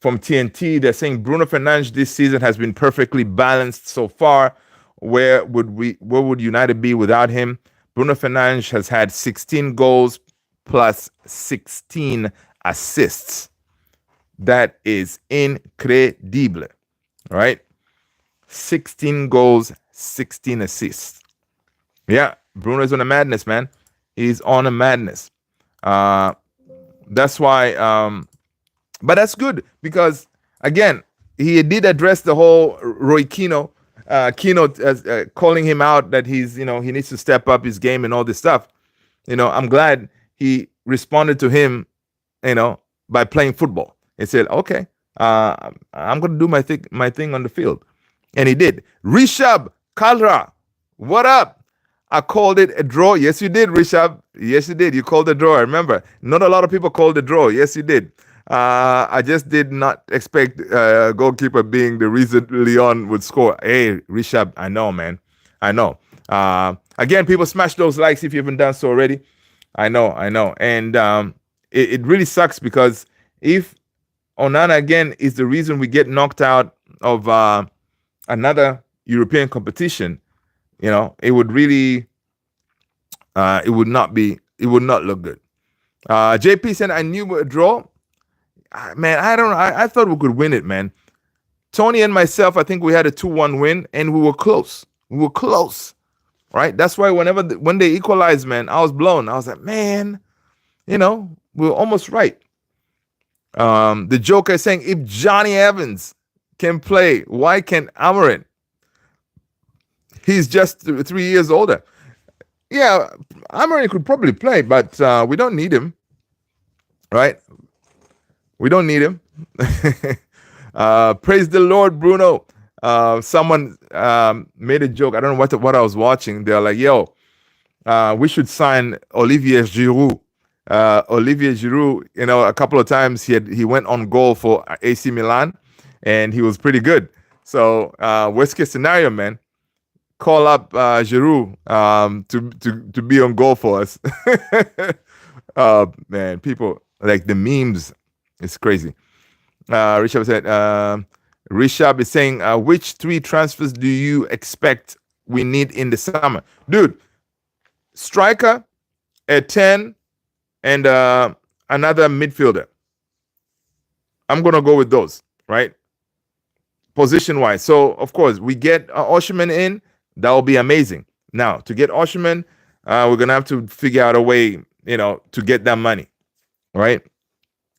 From TNT. They're saying Bruno Fernandes this season has been perfectly balanced so far. Where would United be without him? Bruno Fernandes has had 16 goals plus 16 assists. That is incredible, right? 16 goals, 16 assists. Yeah, Bruno's on a madness, man. He's on a madness. That's why, but that's good because, again, he did address the whole Roy Keane calling him out that he needs to step up his game and all this stuff. I'm glad he responded to him, by playing football. He said, okay, I'm going to do my thing on the field. And he did. Rishab Kalra, what up? I called it a draw. Yes, you did, Rishab. Yes, you did. You called a draw. Remember, not a lot of people called a draw. Yes, you did. I just did not expect goalkeeper being the reason Lyon would score. Hey, Rishab, I know, man. I know. Again, people smash those likes if you haven't done so already. I know. And it really sucks because if Onana, again, is the reason we get knocked out of another European competition, it would really, it would not look good. JP said, I knew a draw. Man, I thought we could win it, man. Tony and myself, I think we had a 2-1 win, and we were close. Right? That's why when they equalized, man, I was blown. I was like, man, we were almost right. The Joker is saying, if Johnny Evans can play, why can't Amorim? He's just 3 years older. Yeah, Amorim could probably play, but we don't need him, right? We don't need him. Praise the Lord, Bruno. Someone made a joke. I don't know what I was watching. They're like, yo, we should sign Olivier Giroud. Olivier Giroud, a couple of times he went on goal for AC Milan, and he was pretty good. So worst case scenario, man, call up Giroud to be on goal for us. Man, people like the memes. It's crazy. Rishab said, Rishab is saying, which 3 transfers do you expect we need in the summer? Dude, striker, a 10, and another midfielder. I'm going to go with those, right? Position-wise. So, of course, we get Osimhen in. That will be amazing. Now, to get Osimhen, we're gonna have to figure out a way, to get that money, right?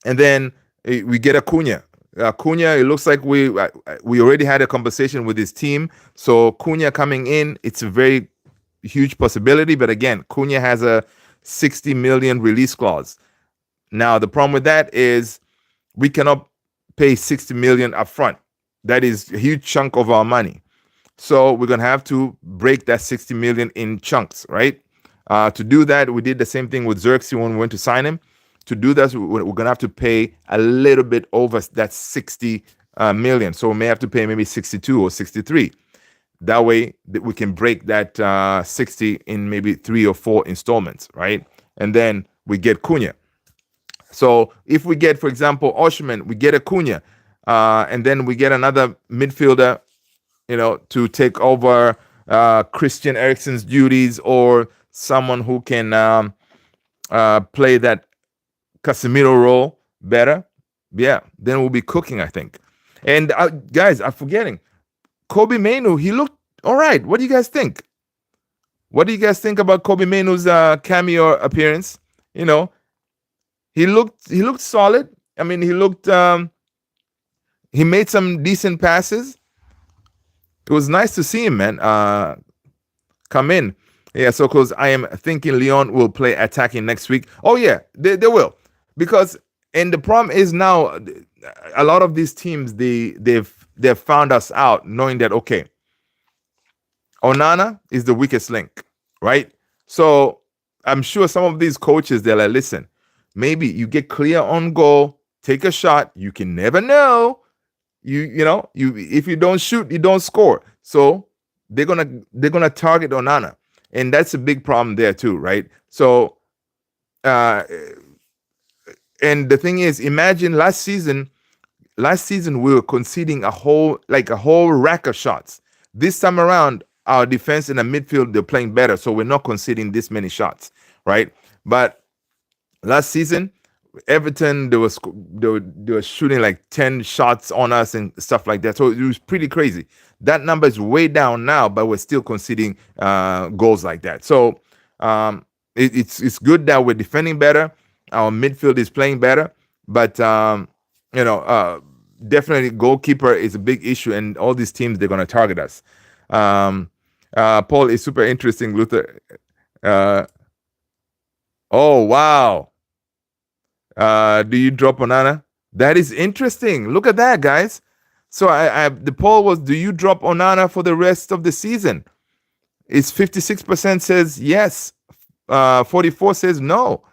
And then we get Acuna. Acuna, it looks like we already had a conversation with his team. So Cunha coming in, it's a very huge possibility. But again, Cunha has a 60 million release clause. Now the problem with that is we cannot pay 60 million upfront. That is a huge chunk of our money. So we're gonna have to break that 60 million in chunks, right? To do that, we did the same thing with Xerxes when we went to sign him. To do that, we're gonna have to pay a little bit over that 60 million. So we may have to pay maybe 62 or 63. That way that we can break that 60 in maybe 3 or 4 installments, right? And then we get Cunha. So if we get, for example, Oshman, we get Acuna, and then we get another midfielder, to take over Christian Eriksen's duties, or someone who can play that Casemiro role better. Yeah, then we'll be cooking, I think. And guys, I'm forgetting Kobe Mainu. He looked all right. What do you guys think? What do you guys think about Kobe Mainu's cameo appearance? He looked solid. I mean, he made some decent passes. It was nice to see him, man. Come in. Yeah, so because I am thinking Lyon will play attacking next week. Oh yeah, they will. And the problem is now a lot of these teams they've found us out knowing that, okay, Onana is the weakest link, right? So I'm sure some of these coaches, they're like, listen, maybe you get clear on goal, take a shot. You can never know. If you don't shoot, you don't score. So they're gonna target Onana, and that's a big problem there too, right? So, and the thing is, imagine last season we were conceding a whole rack of shots. This time around, our defense in the midfield, they're playing better, so we're not conceding this many shots, right? But last season, Everton, they were shooting like 10 shots on us and stuff like that. So it was pretty crazy. That number is way down now, but we're still conceding goals like that. So it's good that we're defending better. Our midfield is playing better, but definitely goalkeeper is a big issue, and all these teams, they're going to target us. Paul is super interesting, Luther. Oh wow. Do you drop Onana? That is interesting. Look at that, guys. So the poll was, do you drop Onana for the rest of the season? It's 56% says yes. 44 says no.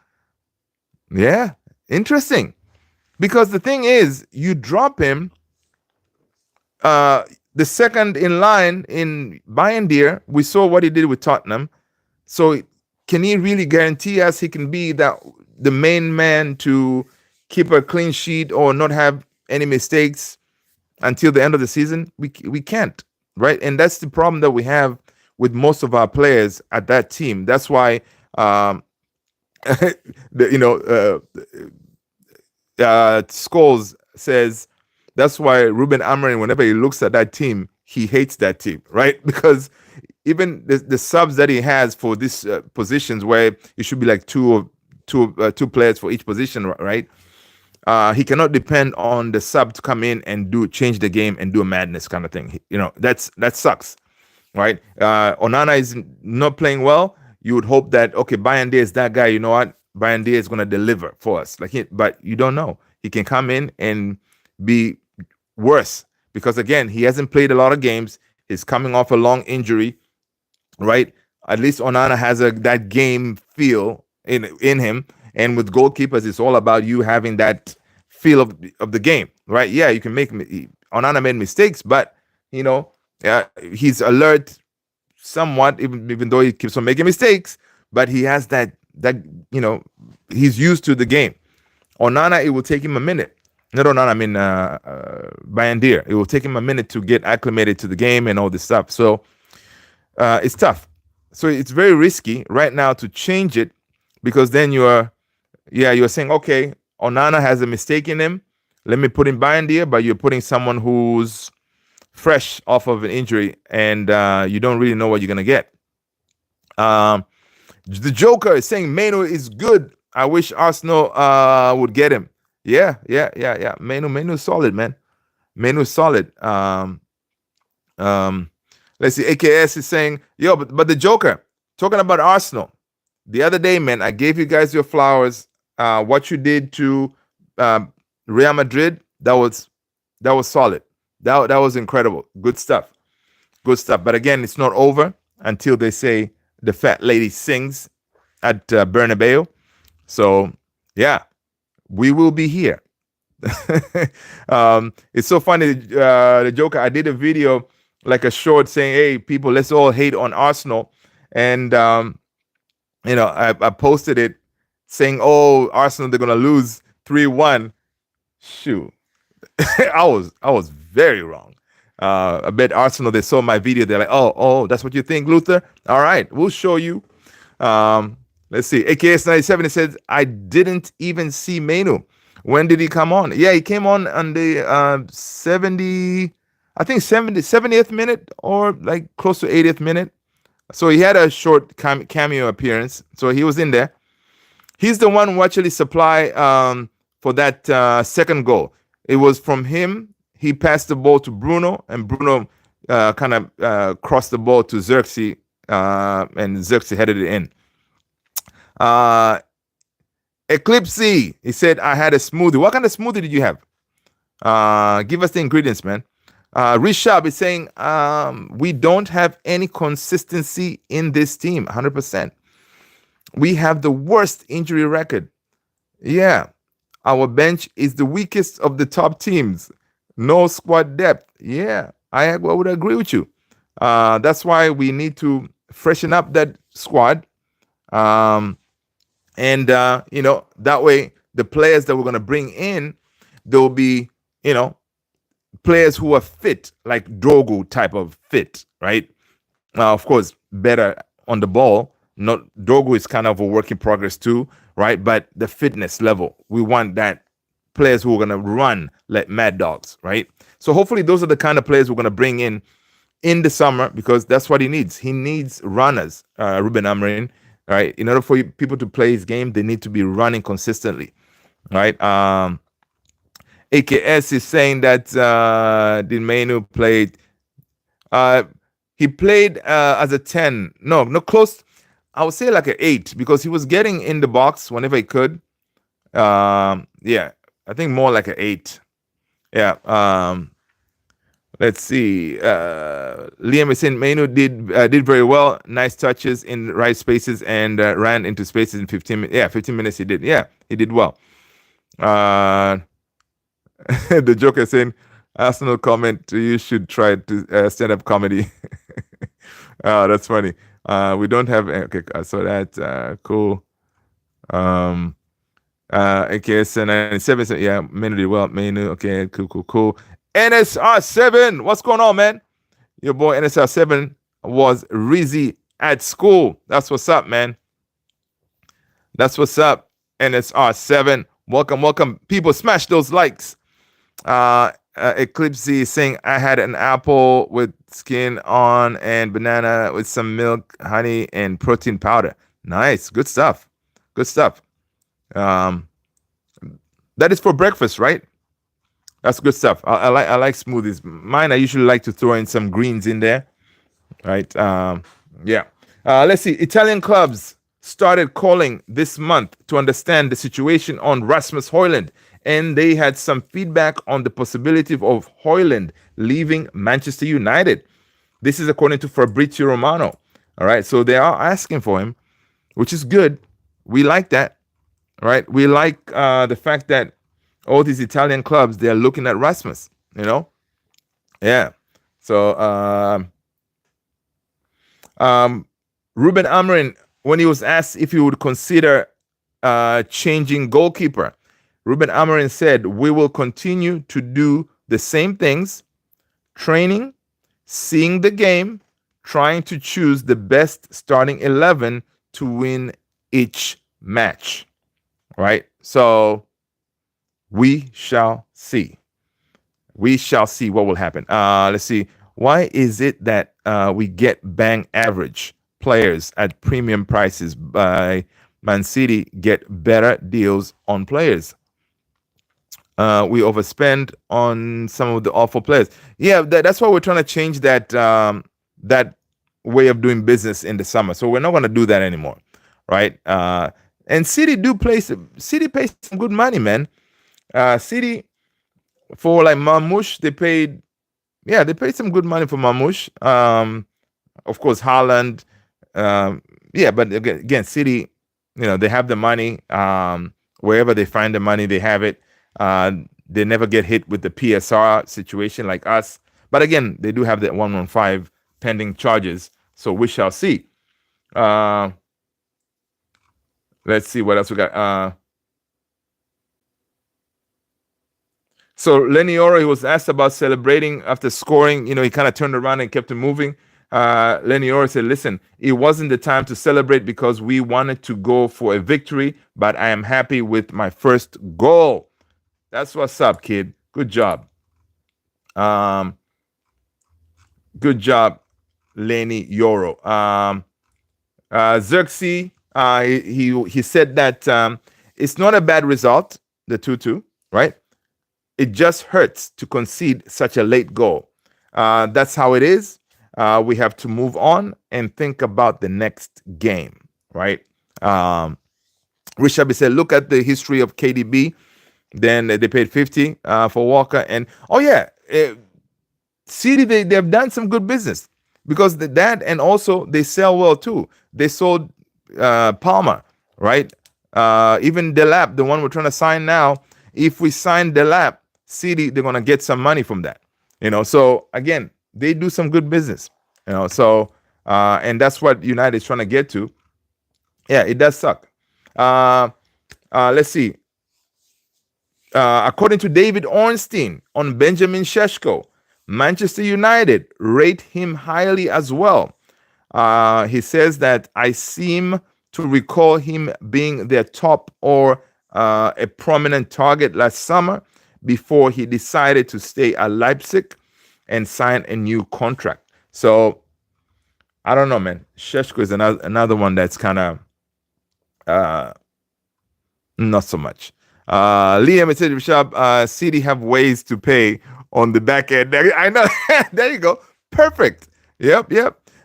Yeah, interesting. Because the thing is, you drop him, the second in line in Bayern, we saw what he did with Tottenham. So can he really guarantee us he can be the main man to keep a clean sheet or not have any mistakes until the end of the season? We can't, right? And that's the problem that we have with most of our players at that team. That's why Scholes says that's why Ruben Amorim, whenever he looks at that team, he hates that team, right? Because even the subs that he has for these positions, where it should be like two players for each position, right? He cannot depend on the sub to come in and change the game and do a madness kind of thing. That sucks, right? Onana is not playing well. You would hope that, okay, Bayern is that guy. You know what? Bayern is going to deliver for us. But you don't know. He can come in and be worse because, again, he hasn't played a lot of games. He's coming off a long injury, right? At least Onana has that game feel in him. And with goalkeepers, it's all about you having that feel of the game, right? Yeah, you can Onana made mistakes, but he's alert somewhat, even though he keeps on making mistakes. But he has that he's used to the game. Onana, it will take him a minute. Not Onana, I mean Bayandir. It will take him a minute to get acclimated to the game and all this stuff. So it's tough. So it's very risky right now to change it, because then you're saying, okay, Onana has a mistake in him. Let me put in Bayandir, but you're putting someone who's fresh off of an injury, and you don't really know what you're gonna get. The Joker is saying Mano is good. I wish Arsenal would get him. Yeah. Mano is solid, man. Mano is solid. Um, let's see. AKS is saying, yo, but the Joker, talking about Arsenal. The other day, man, I gave you guys your flowers. What you did to um, Real Madrid, that was solid. That was incredible. Good stuff. Good stuff. But again, it's not over until they say the fat lady sings at Bernabeu. So yeah, we will be here. It's so funny. The Joker. I did a video, like a short, saying, "Hey, people, let's all hate on Arsenal," and I posted it saying, "Oh, Arsenal, they're gonna lose 3-1." Shoot, I was very wrong. I bet Arsenal, they saw my video. They're like, "Oh, that's what you think, Luther? All right, we'll show you." Let's see. AKS97, it says, "I didn't even see Menu. When did he come on?" Yeah, he came on the 70th minute, or like close to 80th minute. So he had a short cameo appearance. So he was in there. He's the one who actually supply for that second goal. It was from him. He passed the ball to Bruno, and Bruno kind of crossed the ball to Xerxes, and Xerxes headed it in. Eclipse, he said, "I had a smoothie." What kind of smoothie did you have? Give us the ingredients, man. Rishab is saying, "We don't have any consistency in this team, 100%. We have the worst injury record. Yeah, our bench is the weakest of the top teams. No squad depth." Yeah, I would agree with you. That's why we need to freshen up that squad. And that way the players that we're going to bring in, they'll be players who are fit, like Drogo type of fit, right? Of course, better on the ball. Not Drogo is kind of a work in progress too, right? But the fitness level, we want that players who are going to run like mad dogs, right? So hopefully those are the kind of players we're going to bring in the summer, because that's what he needs. He needs runners, Ruben Amorim, right? In order for people to play his game, they need to be running consistently, right? AKS is saying that Di Menu played. He played as a 10. No, close. I would say like an 8, because he was getting in the box whenever he could. Yeah, I think more like an 8. Yeah. Let's see. Liam is saying Menu did very well. Nice touches in right spaces, and ran into spaces in 15 minutes. Yeah, 15 minutes he did. Yeah, he did well. The Joker saying, "Arsenal comment, you should try to stand-up comedy." Oh, that's funny. We don't have, okay, so that's cool. AKS97, yeah, Menu did well. Menu, okay, cool. NSR7, what's going on, man? Your boy NSR7 was Rizzy at school. That's what's up, man. That's what's up, NSR7. Welcome. People, smash those likes. Eclipse is saying, "I had an apple with skin on and banana with some milk, honey, and protein powder." Nice. Good stuff. That is for breakfast, right? That's good stuff. I like smoothies. Mine, I usually like to throw in some greens in there, right? Yeah. Let's see. Italian clubs started calling this month to understand the situation on Rasmus Højlund, and they had some feedback on the possibility of Højlund leaving Manchester United. This is according to Fabrizio Romano. All right, so they are asking for him, which is good. We like that, right? We like the fact that all these Italian clubs, they're looking at Rasmus, Yeah. So Ruben Amorim, when he was asked if he would consider changing goalkeeper, Ruben Amorim said, "We will continue to do the same things: training, seeing the game, trying to choose the best starting 11 to win each match." Right? So we shall see. We shall see what will happen. Let's see. Why is it that we get bang average players at premium prices by Man City get better deals on players. We overspend on some of the awful players. Yeah, that's why we're trying to change that way of doing business in the summer. So we're not going to do that anymore, right? And City pays some good money, man. City for like Marmoush, they paid some good money for Marmoush. Of course, Haaland. But again, City, they have the money. Wherever they find the money, they have it. They never get hit with the PSR situation like us. But again, they do have that 115 pending charges. So we shall see. Let's see what else we got. So Lenny Oro, he was asked about celebrating after scoring. He kind of turned around and kept it moving. Lenny Oro said, listen, it wasn't the time to celebrate because we wanted to go for a victory, but I am happy with my first goal. That's what's up, kid. Good job. Good job, Lenny Yoro. Xerxes, he said that it's not a bad result, the 2-2, right? It just hurts to concede such a late goal. That's how it is. We have to move on and think about the next game, right? Rishabi said, look at the history of KDB. Then they paid 50 for Walker. And, City, they've done some good business because that, and also they sell well too. They sold Palmer, right? Even Delap, the one we're trying to sign now. If we sign Delap, City, they're going to get some money from that. So again, they do some good business. And that's what United is trying to get to. Yeah, it does suck. Let's see. According to David Ornstein on Benjamin Sheshko, Manchester United rate him highly as well. He says that I seem to recall him being their top or a prominent target last summer before he decided to stay at Leipzig and sign a new contract. So I don't know, man. Sheshko is another one that's kind of not so much. Liam said, Rishab, City have ways to pay on the back end. I know. There you go. Perfect. Yep.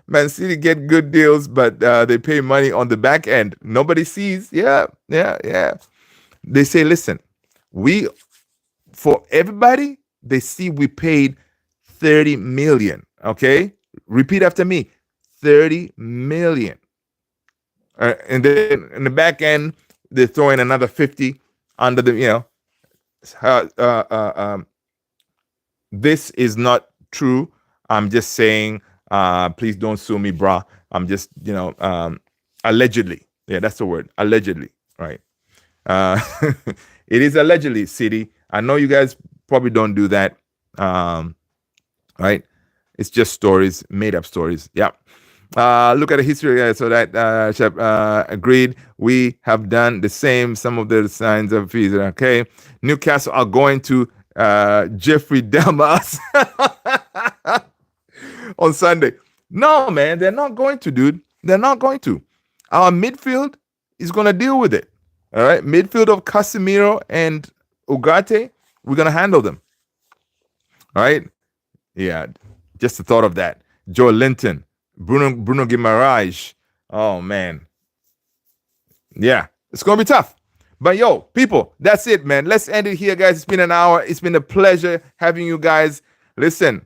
Man City get good deals, but they pay money on the back end. Nobody sees. Yeah. They say, listen, for everybody, they see we paid 30 million. Okay? Repeat after me. 30 million. And then in the back end, they're throwing another 50 under the, this is not true. I'm just saying, please don't sue me, brah. I'm just, allegedly. Yeah, that's the word. Allegedly, right? It is allegedly, City. I know you guys probably don't do that, right? It's just stories, made up stories. Yeah. Look at the history. So that Shep agreed. We have done the same. Some of the signs of fees. Okay. Newcastle are going to Jeffrey Dahmer's on Sunday. No, man, they're not going to, dude. They're not going to. Our midfield is going to deal with it. All right. Midfield of Casemiro and Ugarte, we're going to handle them. All right. Yeah. Just the thought of that. Joe Linton. Bruno Guimaraes. Oh, man. Yeah, it's going to be tough. But, yo, people, that's it, man. Let's end it here, guys. It's been an hour. It's been a pleasure having you guys. Listen,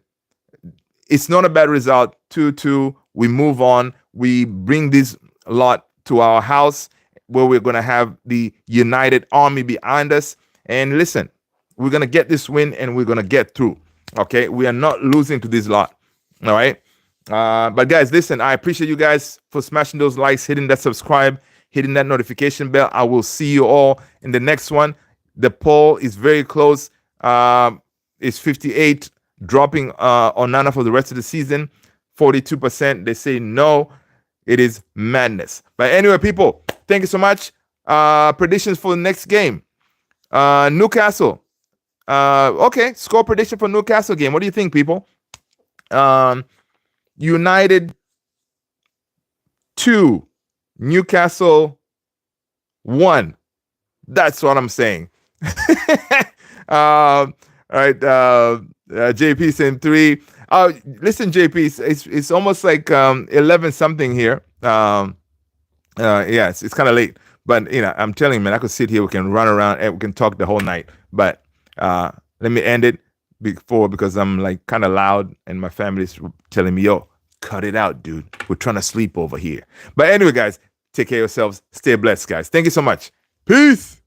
it's not a bad result. 2-2. We move on. We bring this lot to our house where we're going to have the United Army behind us. And listen, we're going to get this win and we're going to get through. Okay? We are not losing to this lot. All right? But guys, listen, I appreciate you guys for smashing those likes, hitting that subscribe, hitting that notification bell. I will see you all in the next one. The poll is very close. It's 58, dropping Onana for the rest of the season. 42%. They say no. It is madness. But anyway, people, thank you so much. Predictions for the next game. Newcastle. Okay, score prediction for Newcastle game. What do you think, people? United 2, Newcastle 1. That's what I'm saying. All right. JP saying 3. Listen, JP, it's almost like 11 something here. Yeah, it's kind of late, but I'm telling you, man, I could sit here, we can run around, and we can talk the whole night. But let me end it because I'm like kind of loud, and my family's telling me, "Yo, cut it out, dude. We're trying to sleep over here." But anyway, guys, take care of yourselves. Stay blessed, guys. Thank you so much. Peace.